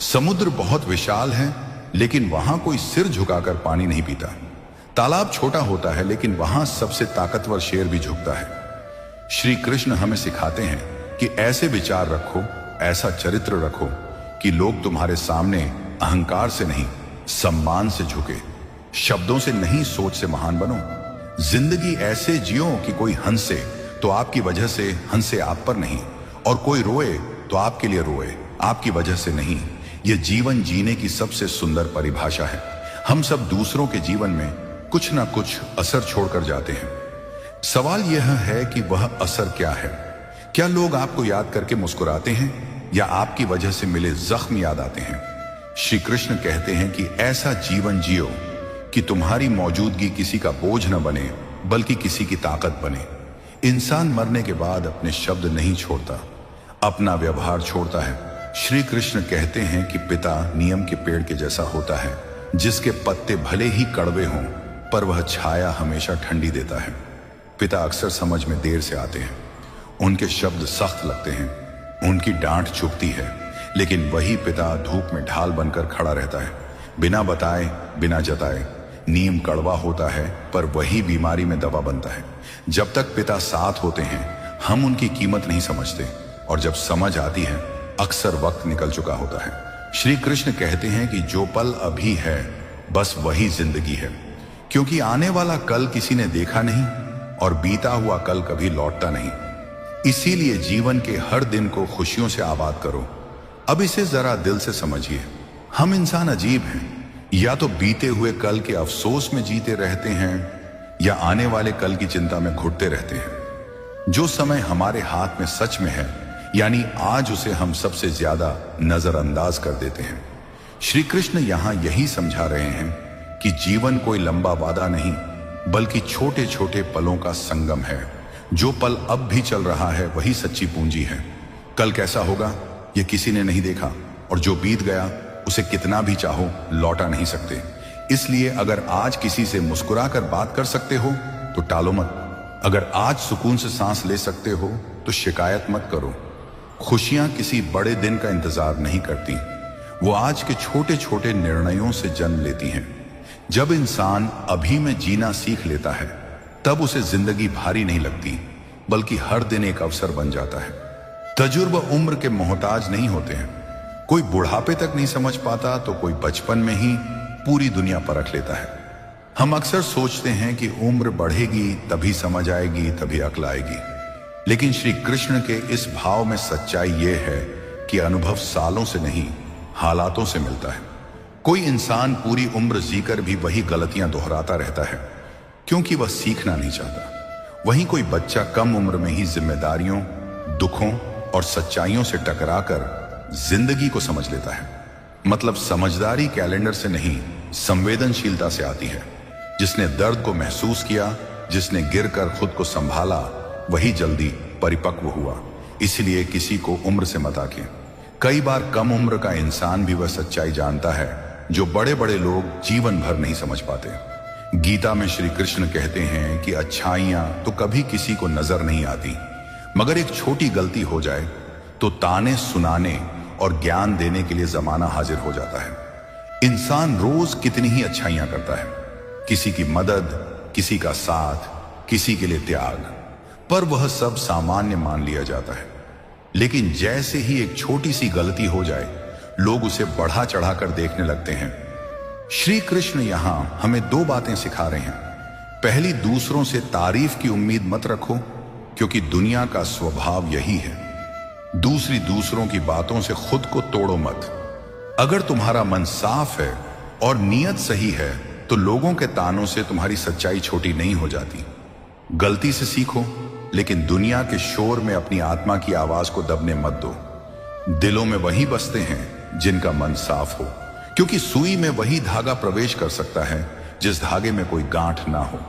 समुद्र बहुत विशाल है लेकिन वहां कोई सिर झुकाकर पानी नहीं पीता। तालाब छोटा होता है लेकिन वहां सबसे ताकतवर शेर भी झुकता है। श्री कृष्ण हमें सिखाते हैं कि ऐसे विचार रखो, ऐसा चरित्र रखो कि लोग तुम्हारे सामने अहंकार से नहीं, सम्मान से झुके। शब्दों से नहीं, सोच से महान बनो। जिंदगी ऐसे जियो कि कोई हंसे तो आपकी वजह से हंसे आप पर नहीं, और कोई रोए तो आपके लिए रोए, आपकी वजह से नहीं। यह जीवन जीने की सबसे सुंदर परिभाषा है। हम सब दूसरों के जीवन में कुछ ना कुछ असर छोड़कर जाते हैं। सवाल यह है कि वह असर क्या है? क्या लोग आपको याद करके मुस्कुराते हैं या आपकी वजह से मिले जख्म याद आते हैं? श्री कृष्ण कहते हैं कि ऐसा जीवन जियो कि तुम्हारी मौजूदगी किसी का बोझ न बने बल्कि किसी की ताकत बने। इंसान मरने के बाद अपने शब्द नहीं छोड़ता, अपना व्यवहार छोड़ता है। श्री कृष्ण कहते हैं कि पिता नियम के पेड़ के जैसा होता है, जिसके पत्ते भले ही कड़वे हों पर वह छाया हमेशा ठंडी देता है। पिता अक्सर समझ में देर से आते हैं, उनके शब्द सख्त लगते हैं, उनकी डांट चुभती है, लेकिन वही पिता धूप में ढाल बनकर खड़ा रहता है, बिना बताए, बिना जताए। नीम कड़वा होता है पर वही बीमारी में दवा बनता है। जब तक पिता साथ होते हैं हम उनकी कीमत नहीं समझते, और जब समझ आती है अक्सर वक्त निकल चुका होता है। श्री कृष्ण कहते हैं कि जो पल अभी है बस वही जिंदगी है, क्योंकि आने वाला कल किसी ने देखा नहीं और बीता हुआ कल कभी लौटता नहीं। इसीलिए जीवन के हर दिन को खुशियों से आबाद करो। अब इसे जरा दिल से समझिए। हम इंसान अजीब हैं, या तो बीते हुए कल के अफसोस में जीते रहते हैं या आने वाले कल की चिंता में घुटते रहते हैं। जो समय हमारे हाथ में सच में है, यानी आज, उसे हम सबसे ज्यादा नजरअंदाज कर देते हैं। श्री कृष्ण यहां यही समझा रहे हैं कि जीवन कोई लंबा वादा नहीं, बल्कि छोटे छोटे पलों का संगम है। जो पल अब भी चल रहा है वही सच्ची पूंजी है। कल कैसा होगा ये किसी ने नहीं देखा, और जो बीत गया उसे कितना भी चाहो लौटा नहीं सकते। इसलिए अगर आज किसी से मुस्कुराकर बात कर सकते हो तो टालो मत। अगर आज सुकून से सांस ले सकते हो तो शिकायत मत करो। खुशियां किसी बड़े दिन का इंतजार नहीं करती, वो आज के छोटे छोटे निर्णयों से जन्म लेती हैं। जब इंसान अभी में जीना सीख लेता है तब उसे जिंदगी भारी नहीं लगती, बल्कि हर दिन एक अवसर बन जाता है। तजुर्बा उम्र के मोहताज नहीं होते हैं। कोई बुढ़ापे तक नहीं समझ पाता तो कोई बचपन में ही पूरी दुनिया परख लेता है। हम अक्सर सोचते हैं कि उम्र बढ़ेगी तभी समझ आएगी, तभी अक्ल आएगी, लेकिन श्री कृष्ण के इस भाव में सच्चाई यह है कि अनुभव सालों से नहीं, हालातों से मिलता है। कोई इंसान पूरी उम्र जीकर भी वही गलतियां दोहराता रहता है क्योंकि वह सीखना नहीं चाहता। वहीं कोई बच्चा कम उम्र में ही जिम्मेदारियों, दुखों और सच्चाइयों से टकराकर जिंदगी को समझ लेता है। मतलब समझदारी कैलेंडर से नहीं, संवेदनशीलता से आती है। जिसने दर्द को महसूस किया, जिसने गिरकर खुद को संभाला, वही जल्दी परिपक्व हुआ। इसलिए किसी को उम्र से मत आके। कई बार कम उम्र का इंसान भी वह सच्चाई जानता है जो बड़े बड़े लोग जीवन भर नहीं समझ पाते। गीता में श्री कृष्ण कहते हैं कि अच्छाइयां तो कभी किसी को नजर नहीं आती, मगर एक छोटी गलती हो जाए तो ताने सुनाने और ज्ञान देने के लिए जमाना हाजिर हो जाता है। इंसान रोज कितनी ही अच्छाइयां करता है, किसी की मदद, किसी का साथ, किसी के लिए त्याग, पर वह सब सामान्य मान लिया जाता है। लेकिन जैसे ही एक छोटी सी गलती हो जाए, लोग उसे बढ़ा चढ़ाकर देखने लगते हैं। श्री कृष्ण यहां हमें दो बातें सिखा रहे हैं। पहली, दूसरों से तारीफ की उम्मीद मत रखो, क्योंकि दुनिया का स्वभाव यही है। दूसरी, दूसरों की बातों से खुद को तोड़ो मत। अगर तुम्हारा मन साफ है और नीयत सही है तो लोगों के तानों से तुम्हारी सच्चाई छोटी नहीं हो जाती। गलती से सीखो, लेकिन दुनिया के शोर में अपनी आत्मा की आवाज को दबने मत दो। दिलों में वही बसते हैं जिनका मन साफ हो, क्योंकि सुई में वही धागा प्रवेश कर सकता है जिस धागे में कोई गांठ ना हो।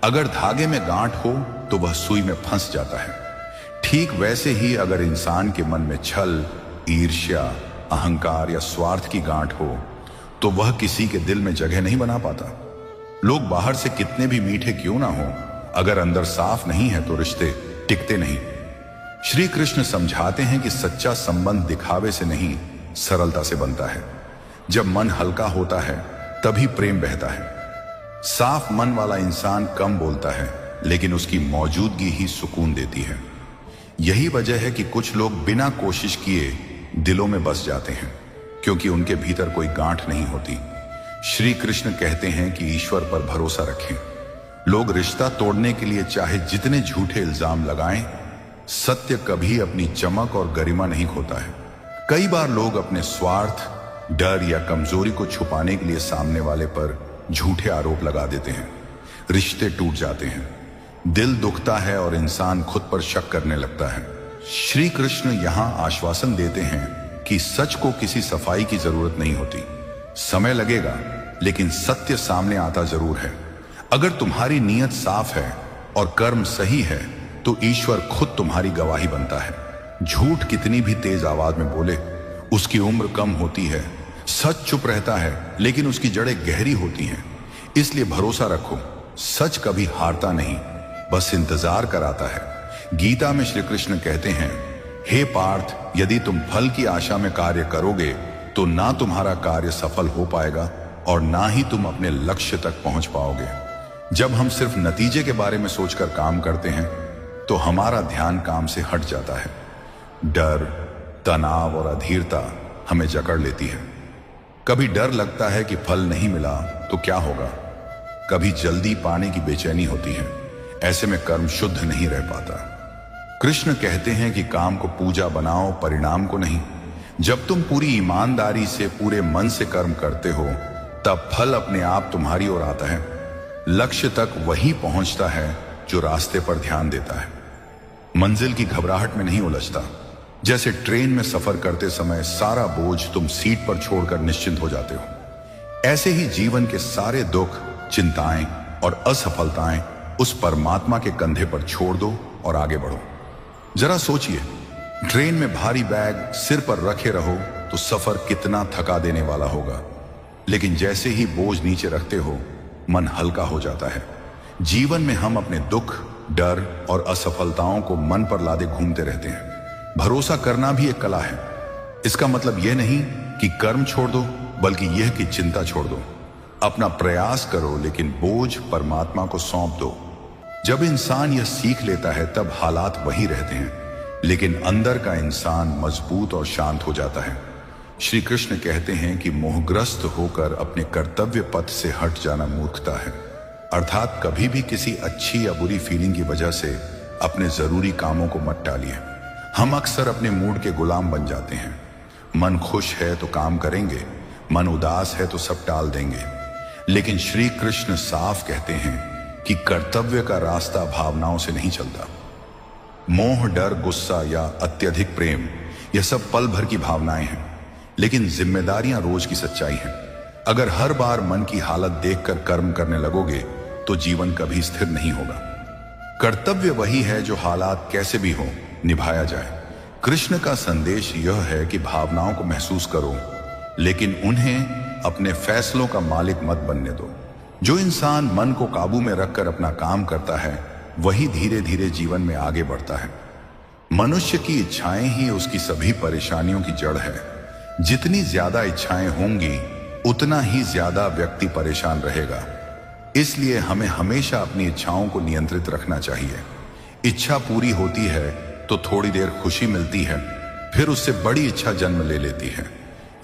अगर धागे में गांठ हो तो वह सुई में फंस जाता है। ठीक वैसे ही अगर इंसान के मन में छल, ईर्ष्या, अहंकार या स्वार्थ की गांठ हो तो वह किसी के दिल में जगह नहीं बना पाता। लोग बाहर से कितने भी मीठे क्यों ना हो, अगर अंदर साफ नहीं है तो रिश्ते टिकते नहीं। श्री कृष्ण समझाते हैं कि सच्चा संबंध दिखावे से नहीं, सरलता से बनता है। जब मन हल्का होता है तभी प्रेम बहता है। साफ मन वाला इंसान कम बोलता है, लेकिन उसकी मौजूदगी ही सुकून देती है। यही वजह है कि कुछ लोग बिना कोशिश किए दिलों में बस जाते हैं, क्योंकि उनके भीतर कोई गांठ नहीं होती। श्री कृष्ण कहते हैं कि ईश्वर पर भरोसा रखें। लोग रिश्ता तोड़ने के लिए चाहे जितने झूठे इल्जाम लगाएं, सत्य कभी अपनी चमक और गरिमा नहीं खोता है। कई बार लोग अपने स्वार्थ, डर या कमजोरी को छुपाने के लिए सामने वाले पर झूठे आरोप लगा देते हैं। रिश्ते टूट जाते हैं, दिल दुखता है और इंसान खुद पर शक करने लगता है। श्री कृष्ण यहां आश्वासन देते हैं कि सच को किसी सफाई की जरूरत नहीं होती। समय लगेगा, लेकिन सत्य सामने आता जरूर है। अगर तुम्हारी नीयत साफ है और कर्म सही है तो ईश्वर खुद तुम्हारी गवाही बनता है। झूठ कितनी भी तेज आवाज में बोले, उसकी उम्र कम होती है। सच चुप रहता है, लेकिन उसकी जड़ें गहरी होती हैं। इसलिए भरोसा रखो, सच कभी हारता नहीं, बस इंतजार कराता है। गीता में श्री कृष्ण कहते हैं, हे पार्थ, यदि तुम फल की आशा में कार्य करोगे तो ना तुम्हारा कार्य सफल हो पाएगा और ना ही तुम अपने लक्ष्य तक पहुंच पाओगे। जब हम सिर्फ नतीजे के बारे में सोचकर काम करते हैं तो हमारा ध्यान काम से हट जाता है। डर, तनाव और अधीरता हमें जकड़ लेती है। कभी डर लगता है कि फल नहीं मिला तो क्या होगा, कभी जल्दी पाने की बेचैनी होती है। ऐसे में कर्म शुद्ध नहीं रह पाता। कृष्ण कहते हैं कि काम को पूजा बनाओ, परिणाम को नहीं। जब तुम पूरी ईमानदारी से, पूरे मन से कर्म करते हो तब फल अपने आप तुम्हारी ओर आता है। लक्ष्य तक वही पहुंचता है जो रास्ते पर ध्यान देता है, मंजिल की घबराहट में नहीं उलझता। जैसे ट्रेन में सफर करते समय सारा बोझ तुम सीट पर छोड़कर निश्चिंत हो जाते हो, ऐसे ही जीवन के सारे दुख, चिंताएं और असफलताएं उस परमात्मा के कंधे पर छोड़ दो और आगे बढ़ो। जरा सोचिए, ट्रेन में भारी बैग सिर पर रखे रहो तो सफर कितना थका देने वाला होगा, लेकिन जैसे ही बोझ नीचे रखते हो मन हल्का हो जाता है। जीवन में हम अपने दुख, डर और असफलताओं को मन पर लादे घूमते रहते हैं। भरोसा करना भी एक कला है। इसका मतलब यह नहीं कि कर्म छोड़ दो, बल्कि यह कि चिंता छोड़ दो। अपना प्रयास करो, लेकिन बोझ परमात्मा को सौंप दो। जब इंसान यह सीख लेता है तब हालात वही रहते हैं, लेकिन अंदर का इंसान मजबूत और शांत हो जाता है। श्री कृष्ण कहते हैं कि मोहग्रस्त होकर अपने कर्तव्य पथ से हट जाना मूर्खता है। अर्थात कभी भी किसी अच्छी या बुरी फीलिंग की वजह से अपने जरूरी कामों को मत टालिए। हम अक्सर अपने मूड के गुलाम बन जाते हैं। मन खुश है तो काम करेंगे, मन उदास है तो सब टाल देंगे। लेकिन श्री कृष्ण साफ कहते हैं कि कर्तव्य का रास्ता भावनाओं से नहीं चलता। मोह, डर, गुस्सा या अत्यधिक प्रेम, यह सब पल भर की भावनाएं हैं, लेकिन जिम्मेदारियां रोज की सच्चाई हैं। अगर हर बार मन की हालत देखकर कर्म करने लगोगे तो जीवन कभी स्थिर नहीं होगा। कर्तव्य वही है जो हालात कैसे भी हो निभाया जाए। कृष्ण का संदेश यह है कि भावनाओं को महसूस करो, लेकिन उन्हें अपने फैसलों का मालिक मत बनने दो। जो इंसान मन को काबू में रखकर अपना काम करता है वही धीरे धीरे जीवन में आगे बढ़ता है। मनुष्य की इच्छाएं ही उसकी सभी परेशानियों की जड़ है। जितनी ज्यादा इच्छाएं होंगी उतना ही ज्यादा व्यक्ति परेशान रहेगा। इसलिए हमें हमेशा अपनी इच्छाओं को नियंत्रित रखना चाहिए। इच्छा पूरी होती है तो थोड़ी देर खुशी मिलती है, फिर उससे बड़ी इच्छा जन्म ले लेती है।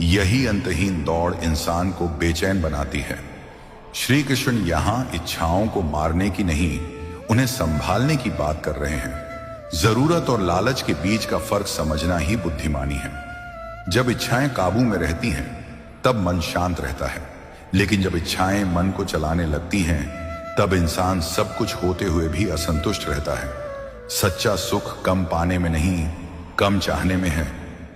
यही अंतहीन दौड़ इंसान को बेचैन बनाती है। श्री कृष्ण यहां इच्छाओं को मारने की नहीं, उन्हें संभालने की बात कर रहे हैं। जरूरत और लालच के बीच का फर्क समझना ही बुद्धिमानी है। जब इच्छाएं काबू में रहती हैं तब मन शांत रहता है, लेकिन जब इच्छाएं मन को चलाने लगती हैं तब इंसान सब कुछ होते हुए भी असंतुष्ट रहता है। सच्चा सुख कम पाने में नहीं, कम चाहने में है।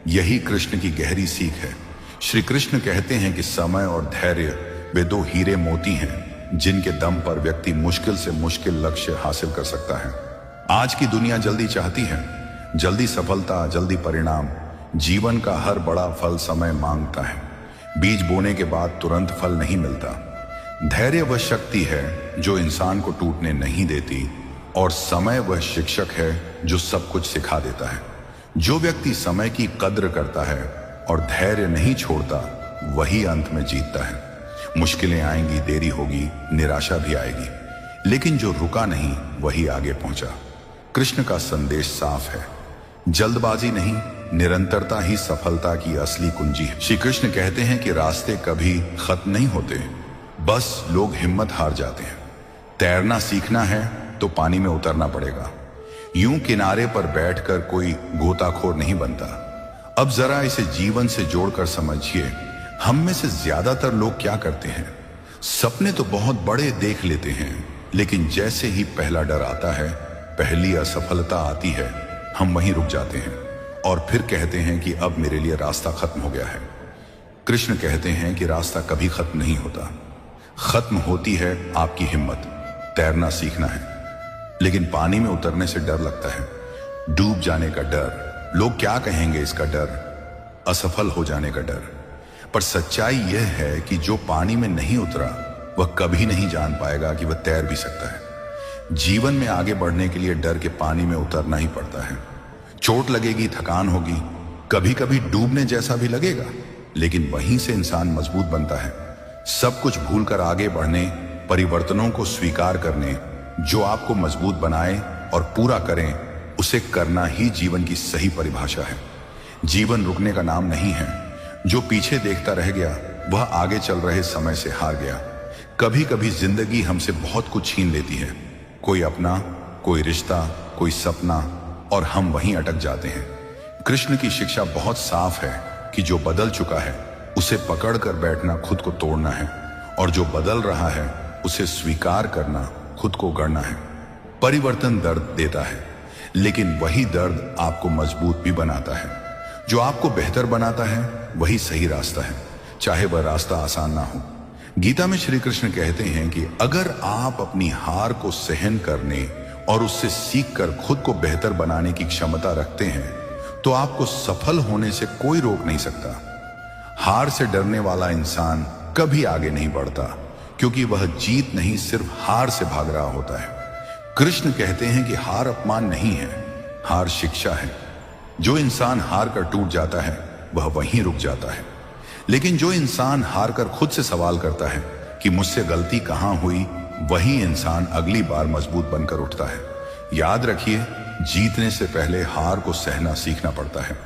यही कृष्ण की गहरी सीख है। श्री कृष्ण कहते हैं कि समय और धैर्य वे दो हीरे मोती हैं जिनके दम पर व्यक्ति मुश्किल से मुश्किल लक्ष्य हासिल कर सकता है। आज की दुनिया जल्दी चाहती है, जल्दी सफलता, जल्दी परिणाम। जीवन का हर बड़ा फल समय मांगता है। बीज बोने के बाद तुरंत फल नहीं मिलता। धैर्य वह शक्ति है जो इंसान को टूटने नहीं देती, और समय वह शिक्षक है जो सब कुछ सिखा देता है। जो व्यक्ति समय की कद्र करता है और धैर्य नहीं छोड़ता, वही अंत में जीतता है। मुश्किलें आएंगी, देरी होगी, निराशा भी आएगी, लेकिन जो रुका नहीं वही आगे पहुंचा। कृष्ण का संदेश साफ है, जल्दबाजी नहीं, निरंतरता ही सफलता की असली कुंजी है। श्री कृष्ण कहते हैं कि रास्ते कभी खत्म नहीं होते, बस लोग हिम्मत हार जाते हैं। तैरना सीखना है तो पानी में उतरना पड़ेगा। यूं किनारे पर बैठकर कोई गोताखोर नहीं बनता। अब जरा इसे जीवन से जोड़कर समझिए। हम में से ज्यादातर लोग क्या करते हैं? सपने तो बहुत बड़े देख लेते हैं, लेकिन जैसे ही पहला डर आता है, पहली असफलता आती है, हम वहीं रुक जाते हैं और फिर कहते हैं कि अब मेरे लिए रास्ता खत्म हो गया है। कृष्ण कहते हैं कि रास्ता कभी खत्म नहीं होता। खत्म होती है आपकी हिम्मत। तैरना सीखना है, लेकिन पानी में उतरने से डर लगता है। डूब जाने का डर, लोग क्या कहेंगे इसका डर, असफल हो जाने का डर। पर सच्चाई यह है कि जो पानी में नहीं उतरा वह कभी नहीं जान पाएगा कि वह तैर भी सकता है। जीवन में आगे बढ़ने के लिए डर के पानी में उतरना ही पड़ता है। चोट लगेगी, थकान होगी, कभी कभी डूबने जैसा भी लगेगा, लेकिन वहीं से इंसान मजबूत बनता है। सब कुछ भूलकर आगे बढ़ने, परिवर्तनों को स्वीकार करने, जो आपको मजबूत बनाए और पूरा करें, उसे करना ही जीवन की सही परिभाषा है। जीवन रुकने का नाम नहीं है। जो पीछे देखता रह गया वह आगे चल रहे समय से हार गया। कभी कभी जिंदगी हमसे बहुत कुछ छीन लेती है, कोई अपना, कोई रिश्ता, कोई सपना, और हम वहीं अटक जाते हैं। कृष्ण की शिक्षा बहुत साफ है कि जो बदल चुका है उसे पकड़ कर बैठना खुद को तोड़ना है, और जो बदल रहा है उसे स्वीकार करना खुद को गढ़ना है। परिवर्तन दर्द देता है, लेकिन वही दर्द आपको मजबूत भी बनाता है। जो आपको बेहतर बनाता है वही सही रास्ता है, चाहे वह रास्ता आसान ना हो। गीता में श्री कृष्ण कहते हैं कि अगर आप अपनी हार को सहन करने और उससे सीखकर खुद को बेहतर बनाने की क्षमता रखते हैं तो आपको सफल होने से कोई रोक नहीं सकता। हार से डरने वाला इंसान कभी आगे नहीं बढ़ता, क्योंकि वह जीत नहीं सिर्फ हार से भाग रहा होता है। कृष्ण कहते हैं कि हार अपमान नहीं है, हार शिक्षा है। जो इंसान हार कर टूट जाता है वह वहीं रुक जाता है, लेकिन जो इंसान हार कर खुद से सवाल करता है कि मुझसे गलती कहां हुई, वही इंसान अगली बार मजबूत बनकर उठता है। याद रखिए, जीतने से पहले हार को सहना सीखना पड़ता है।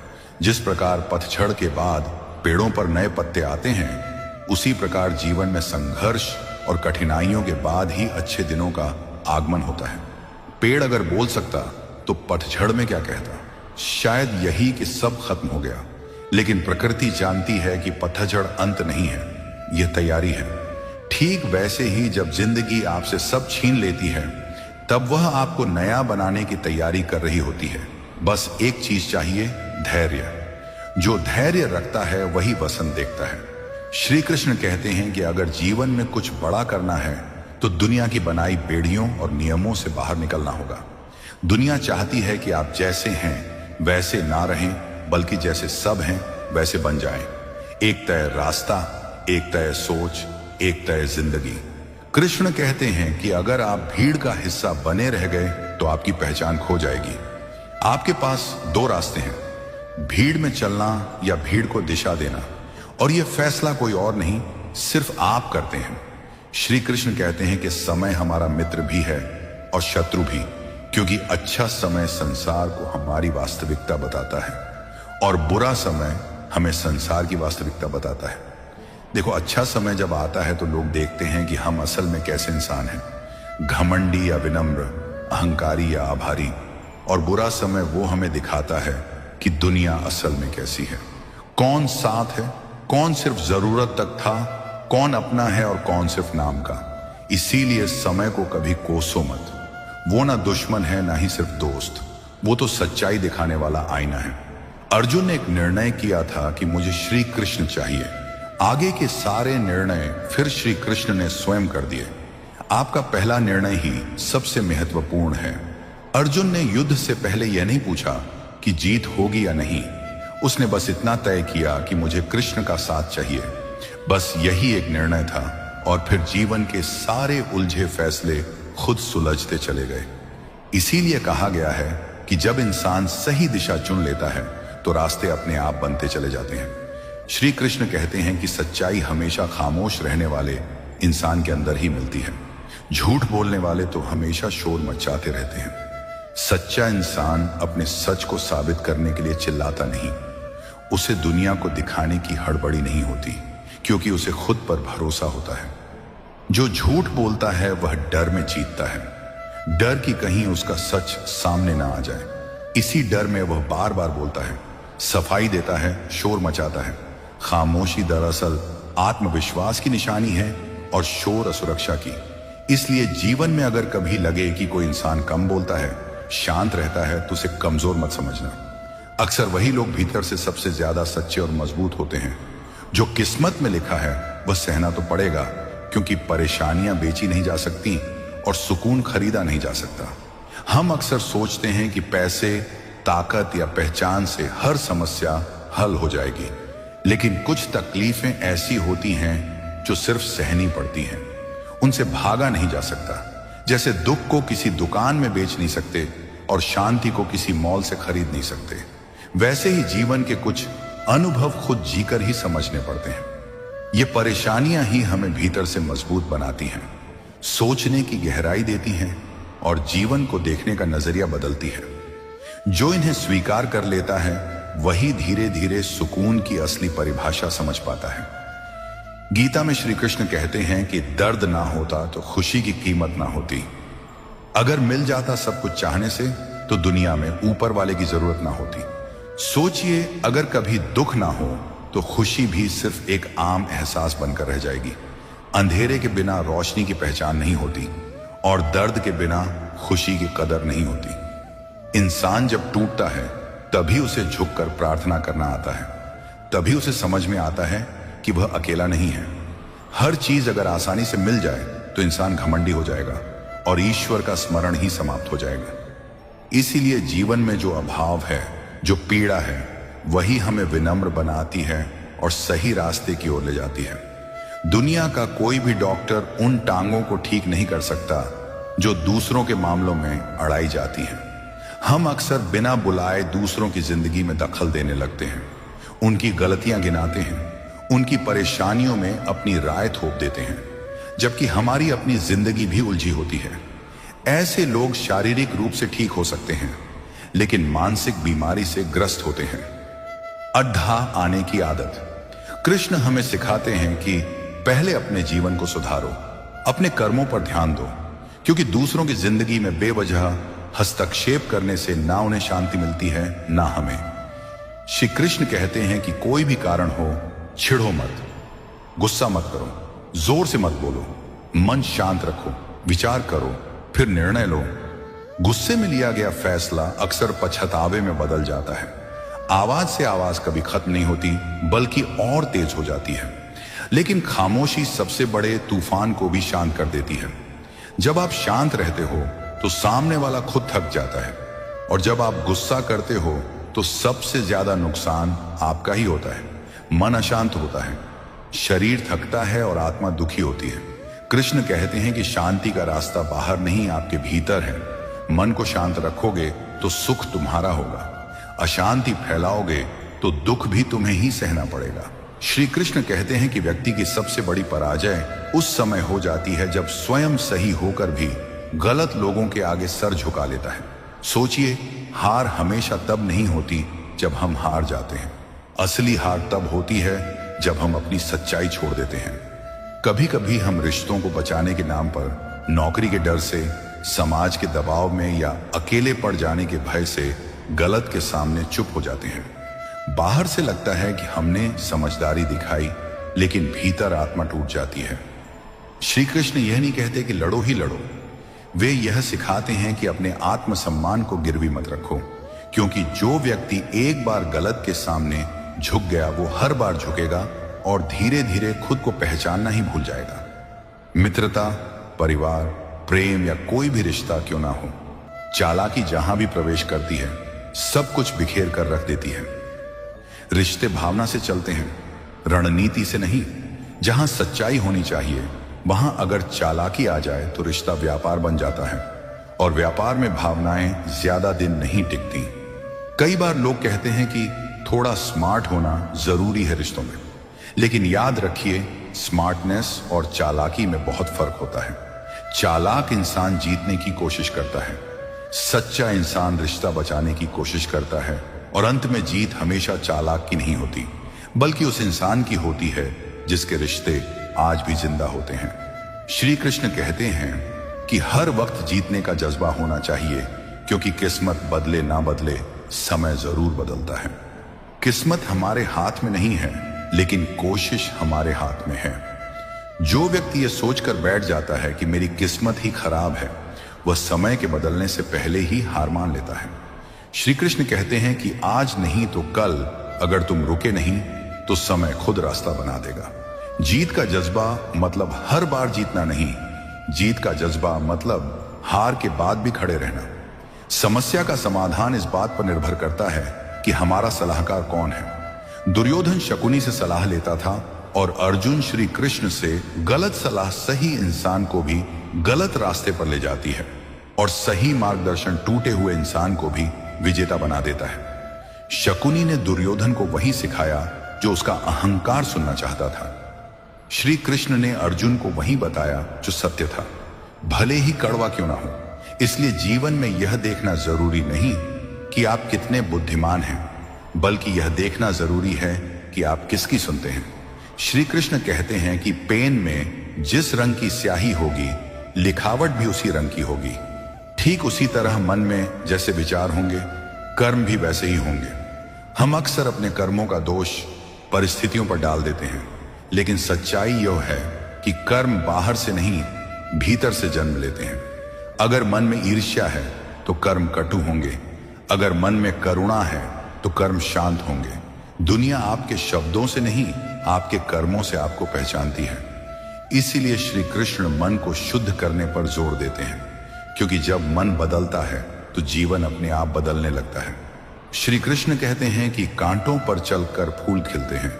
जिस प्रकार पतझड़ के बाद पेड़ों पर नए पत्ते आते हैं, उसी प्रकार जीवन में संघर्ष और कठिनाइयों के बाद ही अच्छे दिनों का आगमन होता है। पेड़ अगर बोल सकता तो पतझड़ में क्या कहता? शायद यही कि सब खत्म हो गया। लेकिन प्रकृति जानती है कि पतझड़ अंत नहीं है, यह तैयारी है। ठीक वैसे ही जब जिंदगी आपसे सब छीन लेती है, तब वह आपको नया बनाने की तैयारी कर रही होती है। बस एक चीज चाहिए, धैर्य। जो धैर्य रखता है वही वसंत देखता है। श्री कृष्ण कहते हैं कि अगर जीवन में कुछ बड़ा करना है तो दुनिया की बनाई बेड़ियों और नियमों से बाहर निकलना होगा। दुनिया चाहती है कि आप जैसे हैं वैसे ना रहें, बल्कि जैसे सब हैं वैसे बन जाएं। एक तय रास्ता, एक तय सोच, एक तय जिंदगी। कृष्ण कहते हैं कि अगर आप भीड़ का हिस्सा बने रह गए तो आपकी पहचान खो जाएगी। आपके पास दो रास्ते हैं, भीड़ में चलना या भीड़ को दिशा देना, और यह फैसला कोई और नहीं, सिर्फ आप करते हैं। श्री कृष्ण कहते हैं कि समय हमारा मित्र भी है और शत्रु भी, क्योंकि अच्छा समय संसार को हमारी वास्तविकता बताता है और बुरा समय हमें संसार की वास्तविकता बताता है। देखो, अच्छा समय जब आता है तो लोग देखते हैं कि हम असल में कैसे इंसान हैं, घमंडी या विनम्र, अहंकारी या आभारी। और बुरा समय वो हमें दिखाता है कि दुनिया असल में कैसी है, कौन साथ है, कौन सिर्फ जरूरत तक था, कौन अपना है और कौन सिर्फ नाम का। इसीलिए समय को कभी कोसो मत। वो ना दुश्मन है ना ही सिर्फ दोस्त, वो तो सच्चाई दिखाने वाला आईना है। अर्जुन ने एक निर्णय किया था कि मुझे श्री कृष्ण चाहिए। आगे के सारे निर्णय फिर श्री कृष्ण ने स्वयं कर दिए। आपका पहला निर्णय ही सबसे महत्वपूर्ण है। अर्जुन ने युद्ध से पहले यह नहीं पूछा कि जीत होगी या नहीं, उसने बस इतना तय किया कि मुझे कृष्ण का साथ चाहिए। बस यही एक निर्णय था, और फिर जीवन के सारे उलझे फैसले खुद सुलझते चले गए। इसीलिए कहा गया है कि जब इंसान सही दिशा चुन लेता है तो रास्ते अपने आप बनते चले जाते हैं। श्री कृष्ण कहते हैं कि सच्चाई हमेशा खामोश रहने वाले इंसान के अंदर ही मिलती है। झूठ बोलने वाले तो हमेशा शोर मचाते रहते हैं। सच्चा इंसान अपने सच को साबित करने के लिए चिल्लाता नहीं, उसे दुनिया को दिखाने की हड़बड़ी नहीं होती, क्योंकि उसे खुद पर भरोसा होता है। जो झूठ बोलता है वह डर में जीतता है, डर कि कहीं उसका सच सामने ना आ जाए। इसी डर में वह बार बार बोलता है, सफाई देता है, शोर मचाता है। खामोशी दरअसल आत्मविश्वास की निशानी है और शोर असुरक्षा की। इसलिए जीवन में अगर कभी लगे कि कोई इंसान कम बोलता है, शांत रहता है, तो उसे कमजोर मत समझना। अक्सर वही लोग भीतर से सबसे ज्यादा सच्चे और मजबूत होते हैं। जो किस्मत में लिखा है वह सहना तो पड़ेगा, क्योंकि परेशानियां बेची नहीं जा सकती और सुकून खरीदा नहीं जा सकता। हम अक्सर सोचते हैं कि पैसे, ताकत या पहचान से हर समस्या हल हो जाएगी, लेकिन कुछ तकलीफें ऐसी होती हैं जो सिर्फ सहनी पड़ती हैं, उनसे भागा नहीं जा सकता। जैसे दुख को किसी दुकान में बेच नहीं सकते और शांति को किसी मॉल से खरीद नहीं सकते, वैसे ही जीवन के कुछ अनुभव खुद जीकर ही समझने पड़ते हैं। ये परेशानियां ही हमें भीतर से मजबूत बनाती हैं, सोचने की गहराई देती हैं और जीवन को देखने का नजरिया बदलती है। जो इन्हें स्वीकार कर लेता है वही धीरे धीरे सुकून की असली परिभाषा समझ पाता है। गीता में श्री कृष्ण कहते हैं कि दर्द ना होता तो खुशी की कीमत ना होती। अगर मिल जाता सब कुछ चाहने से तो दुनिया में ऊपर वाले की जरूरत ना होती। सोचिए, अगर कभी दुख ना हो तो खुशी भी सिर्फ एक आम एहसास बनकर रह जाएगी। अंधेरे के बिना रोशनी की पहचान नहीं होती और दर्द के बिना खुशी की कदर नहीं होती। इंसान जब टूटता है तभी उसे झुककर प्रार्थना करना आता है, तभी उसे समझ में आता है कि वह अकेला नहीं है। हर चीज अगर आसानी से मिल जाए तो इंसान घमंडी हो जाएगा और ईश्वर का स्मरण ही समाप्त हो जाएगा। इसीलिए जीवन में जो अभाव है, जो पीड़ा है, वही हमें विनम्र बनाती है और सही रास्ते की ओर ले जाती है। दुनिया का कोई भी डॉक्टर उन टांगों को ठीक नहीं कर सकता जो दूसरों के मामलों में अड़ाई जाती हैं। हम अक्सर बिना बुलाए दूसरों की जिंदगी में दखल देने लगते हैं, उनकी गलतियां गिनाते हैं, उनकी परेशानियों में अपनी राय थोप देते हैं, जबकि हमारी अपनी जिंदगी भी उलझी होती है। ऐसे लोग शारीरिक रूप से ठीक हो सकते हैं, लेकिन मानसिक बीमारी से ग्रस्त होते हैं। अड्ढा आने की आदत। कृष्ण हमें सिखाते हैं कि पहले अपने जीवन को सुधारो, अपने कर्मों पर ध्यान दो, क्योंकि दूसरों की जिंदगी में बेवजह हस्तक्षेप करने से ना उन्हें शांति मिलती है, ना हमें। श्री कृष्ण कहते हैं कि कोई भी कारण हो, छिड़ो मत, गुस्सा मत करो, जोर से मत बोलो, मन शांत रखो, विचार करो, फिर निर्णय लो। गुस्से में लिया गया फैसला अक्सर पछतावे में बदल जाता है। आवाज से आवाज कभी खत्म नहीं होती, बल्कि और तेज हो जाती है। लेकिन खामोशी सबसे बड़े तूफान को भी शांत कर देती है। जब आप शांत रहते हो तो सामने वाला खुद थक जाता है, और जब आप गुस्सा करते हो तो सबसे ज्यादा नुकसान आपका ही होता है। मन अशांत होता है, शरीर थकता है और आत्मा दुखी होती है। कृष्ण कहते हैं कि शांति का रास्ता बाहर नहीं, आपके भीतर है। मन को शांत रखोगे तो सुख तुम्हारा होगा, अशांति फैलाओगे तो दुख भी तुम्हें ही सहना पड़ेगा। श्री कृष्ण कहते हैं कि व्यक्ति की सबसे बड़ी पराजय उस समय हो जाती है जब स्वयं सही होकर भी गलत लोगों के आगे सर झुका लेता है। सोचिए, हार हमेशा तब नहीं होती जब हम हार जाते हैं। असली हार तब होती है जब हम अपनी सच्चाई छोड़ देते हैं। कभी कभी हम रिश्तों को बचाने के नाम पर, नौकरी के डर से, समाज के दबाव में या अकेले पड़ जाने के भय से गलत के सामने चुप हो जाते हैं। बाहर से लगता है कि हमने समझदारी दिखाई, लेकिन भीतर आत्मा टूट जाती है। श्री कृष्ण यह नहीं कहते कि लड़ो ही लड़ो, वे यह सिखाते हैं कि अपने आत्मसम्मान को गिरवी मत रखो, क्योंकि जो व्यक्ति एक बार गलत के सामने झुक गया वो हर बार झुकेगा और धीरे धीरे खुद को पहचानना ही भूल जाएगा। मित्रता, परिवार, प्रेम या कोई भी रिश्ता क्यों ना हो, चालाकी जहां भी प्रवेश करती है सब कुछ बिखेर कर रख देती है। रिश्ते भावना से चलते हैं, रणनीति से नहीं। जहां सच्चाई होनी चाहिए वहां अगर चालाकी आ जाए तो रिश्ता व्यापार बन जाता है, और व्यापार में भावनाएं ज्यादा दिन नहीं टिकती। कई बार लोग कहते हैं कि थोड़ा स्मार्ट होना जरूरी है रिश्तों में, लेकिन याद रखिए, स्मार्टनेस और चालाकी में बहुत फर्क होता है। चालाक इंसान जीतने की कोशिश करता है, सच्चा इंसान रिश्ता बचाने की कोशिश करता है, और अंत में जीत हमेशा चालाक की नहीं होती, बल्कि उस इंसान की होती है जिसके रिश्ते आज भी जिंदा होते हैं। श्री कृष्ण कहते हैं कि हर वक्त जीतने का जज्बा होना चाहिए, क्योंकि किस्मत बदले ना बदले, समय जरूर बदलता है। किस्मत हमारे हाथ में नहीं है, लेकिन कोशिश हमारे हाथ में है। जो व्यक्ति ये सोचकर बैठ जाता है कि मेरी किस्मत ही खराब है, वह समय के बदलने से पहले ही हार मान लेता है। श्री कृष्ण कहते हैं कि आज नहीं तो कल अगर तुम रुके नहीं तो समय खुद रास्ता बना देगा। जीत का जज्बा मतलब हर बार जीतना नहीं, जीत का जज्बा मतलब हार के बाद भी खड़े रहना। समस्या का समाधान इस बात पर निर्भर करता है कि हमारा सलाहकार कौन है। दुर्योधन शकुनी से सलाह लेता था, और अर्जुन श्री कृष्ण से गलत सलाह सही इंसान को भी गलत रास्ते पर ले जाती है, और सही मार्गदर्शन टूटे हुए इंसान को भी विजेता बना देता है। शकुनी ने दुर्योधन को वही सिखाया जो उसका अहंकार सुनना चाहता था। श्री कृष्ण ने अर्जुन को वही बताया जो सत्य था, भले ही कड़वा क्यों ना हो। इसलिए जीवन में यह देखना जरूरी नहीं कि आप कितने बुद्धिमान हैं, बल्कि यह देखना जरूरी है कि आप किसकी सुनते हैं। श्री कृष्ण कहते हैं कि पेन में जिस रंग की स्याही होगी, लिखावट भी उसी रंग की होगी। ठीक उसी तरह मन में जैसे विचार होंगे, कर्म भी वैसे ही होंगे। हम अक्सर अपने कर्मों का दोष परिस्थितियों पर डाल देते हैं, लेकिन सच्चाई यह है कि कर्म बाहर से नहीं, भीतर से जन्म लेते हैं। अगर मन में ईर्ष्या है तो कर्म कटु होंगे, अगर मन में करुणा है तो कर्म शांत होंगे। दुनिया आपके शब्दों से नहीं, आपके कर्मों से आपको पहचानती है। इसीलिए श्री कृष्ण मन को शुद्ध करने पर जोर देते हैं, क्योंकि जब मन बदलता है तो जीवन अपने आप बदलने लगता है। श्री कृष्ण कहते हैं कि कांटों पर चलकर फूल खिलते हैं,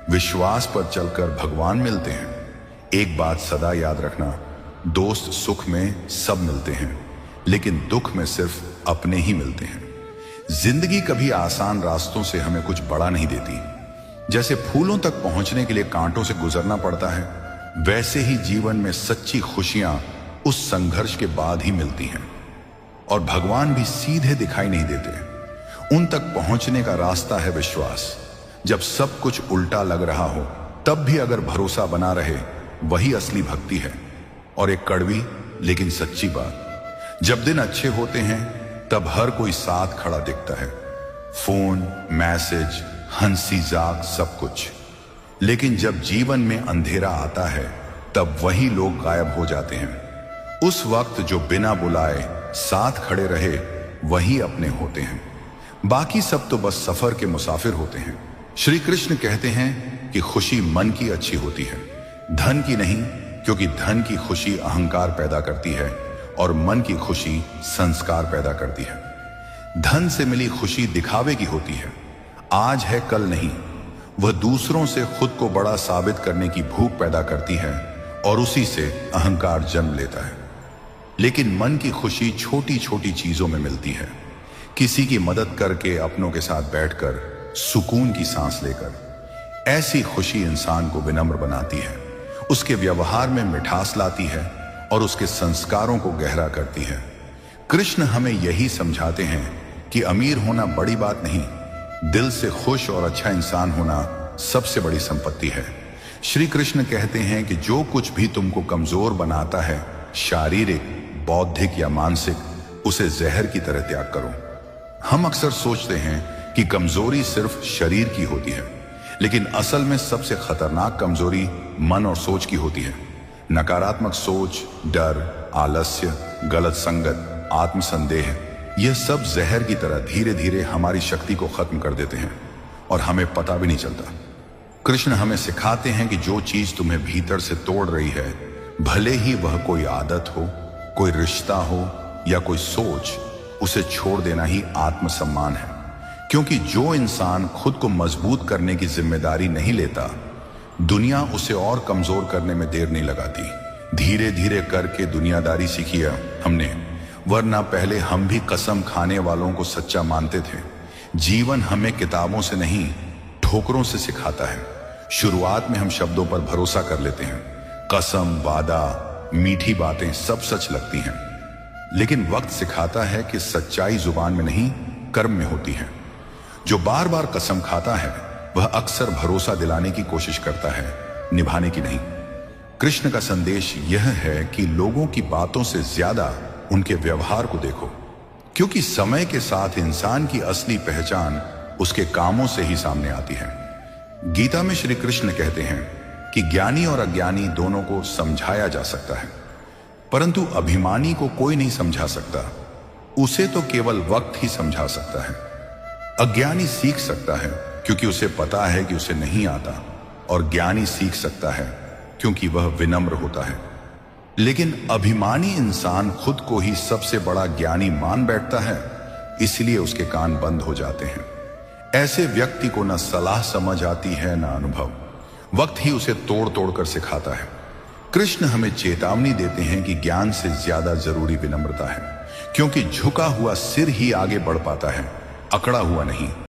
विश्वास पर चलकर भगवान मिलते हैं। एक बात सदा याद रखना, दोस्त सुख में सब मिलते हैं, लेकिन दुख में सिर्फ अपने ही मिलते हैं। जिंदगी कभी आसान रास्तों से हमें कुछ बड़ा नहीं देती। जैसे फूलों तक पहुंचने के लिए कांटों से गुजरना पड़ता है, वैसे ही जीवन में सच्ची खुशियां उस संघर्ष के बाद ही मिलती हैं। और भगवान भी सीधे दिखाई नहीं देते, उन तक पहुंचने का रास्ता है विश्वास। जब सब कुछ उल्टा लग रहा हो तब भी अगर भरोसा बना रहे, वही असली भक्ति है। और एक कड़वी लेकिन सच्ची बात, जब दिन अच्छे होते हैं तब हर कोई साथ खड़ा दिखता है, फोन, मैसेज, हंसी, जाग, सब कुछ। लेकिन जब जीवन में अंधेरा आता है तब वही लोग गायब हो जाते हैं। उस वक्त जो बिना बुलाए साथ खड़े रहे, वही अपने होते हैं। बाकी सब तो बस सफर के मुसाफिर होते हैं। श्री कृष्ण कहते हैं कि खुशी मन की अच्छी होती है, धन की नहीं, क्योंकि धन की खुशी अहंकार पैदा करती है और मन की खुशी संस्कार पैदा करती है। धन से मिली खुशी दिखावे की होती है, आज है कल नहीं। वह दूसरों से खुद को बड़ा साबित करने की भूख पैदा करती है और उसी से अहंकार जन्म लेता है। लेकिन मन की खुशी छोटी छोटी चीजों में मिलती है, किसी की मदद करके, अपनों के साथ बैठकर, सुकून की सांस लेकर। ऐसी खुशी इंसान को विनम्र बनाती है, उसके व्यवहार में मिठास लाती है और उसके संस्कारों को गहरा करती है। कृष्ण हमें यही समझाते हैं कि अमीर होना बड़ी बात नहीं, दिल से खुश और अच्छा इंसान होना सबसे बड़ी संपत्ति है। श्री कृष्ण कहते हैं कि जो कुछ भी तुमको कमजोर बनाता है, शारीरिक, बौद्धिक या मानसिक, उसे जहर की तरह त्याग करो। हम अक्सर सोचते हैं कि कमजोरी सिर्फ शरीर की होती है, लेकिन असल में सबसे खतरनाक कमजोरी मन और सोच की होती है। नकारात्मक सोच, डर, आलस्य, गलत संगत, आत्मसंदेह, यह सब जहर की तरह धीरे धीरे हमारी शक्ति को खत्म कर देते हैं और हमें पता भी नहीं चलता। कृष्ण हमें सिखाते हैं कि जो चीज तुम्हें भीतर से तोड़ रही है, भले ही वह कोई आदत हो, कोई रिश्ता हो या कोई सोच, उसे छोड़ देना ही आत्मसम्मान है। क्योंकि जो इंसान खुद को मजबूत करने की जिम्मेदारी नहीं लेता, दुनिया उसे और कमजोर करने में देर नहीं लगाती। धीरे धीरे करके दुनियादारी सीखी है हमने, वरना पहले हम भी कसम खाने वालों को सच्चा मानते थे। जीवन हमें किताबों से नहीं, ठोकरों से सिखाता है। शुरुआत में हम शब्दों पर भरोसा कर लेते हैं, कसम, वादा, मीठी बातें सब सच लगती हैं। लेकिन वक्त सिखाता है कि सच्चाई जुबान में नहीं, कर्म में होती है। जो बार बार कसम खाता है, वह अक्सर भरोसा दिलाने की कोशिश करता है, निभाने की नहीं। कृष्ण का संदेश यह है कि लोगों की बातों से ज्यादा उनके व्यवहार को देखो, क्योंकि समय के साथ इंसान की असली पहचान उसके कामों से ही सामने आती है। गीता में श्री कृष्ण कहते हैं कि ज्ञानी और अज्ञानी दोनों को समझाया जा सकता है, परंतु अभिमानी को कोई नहीं समझा सकता, उसे तो केवल वक्त ही समझा सकता है। अज्ञानी सीख सकता है क्योंकि उसे पता है कि उसे नहीं आता, और ज्ञानी सीख सकता है क्योंकि वह विनम्र होता है। लेकिन अभिमानी इंसान खुद को ही सबसे बड़ा ज्ञानी मान बैठता है, इसलिए उसके कान बंद हो जाते हैं। ऐसे व्यक्ति को न सलाह समझ आती है न अनुभव, वक्त ही उसे तोड़ तोड़ कर सिखाता है। कृष्ण हमें चेतावनी देते हैं कि ज्ञान से ज्यादा जरूरी विनम्रता है, क्योंकि झुका हुआ सिर ही आगे बढ़ पाता है, अकड़ा हुआ नहीं।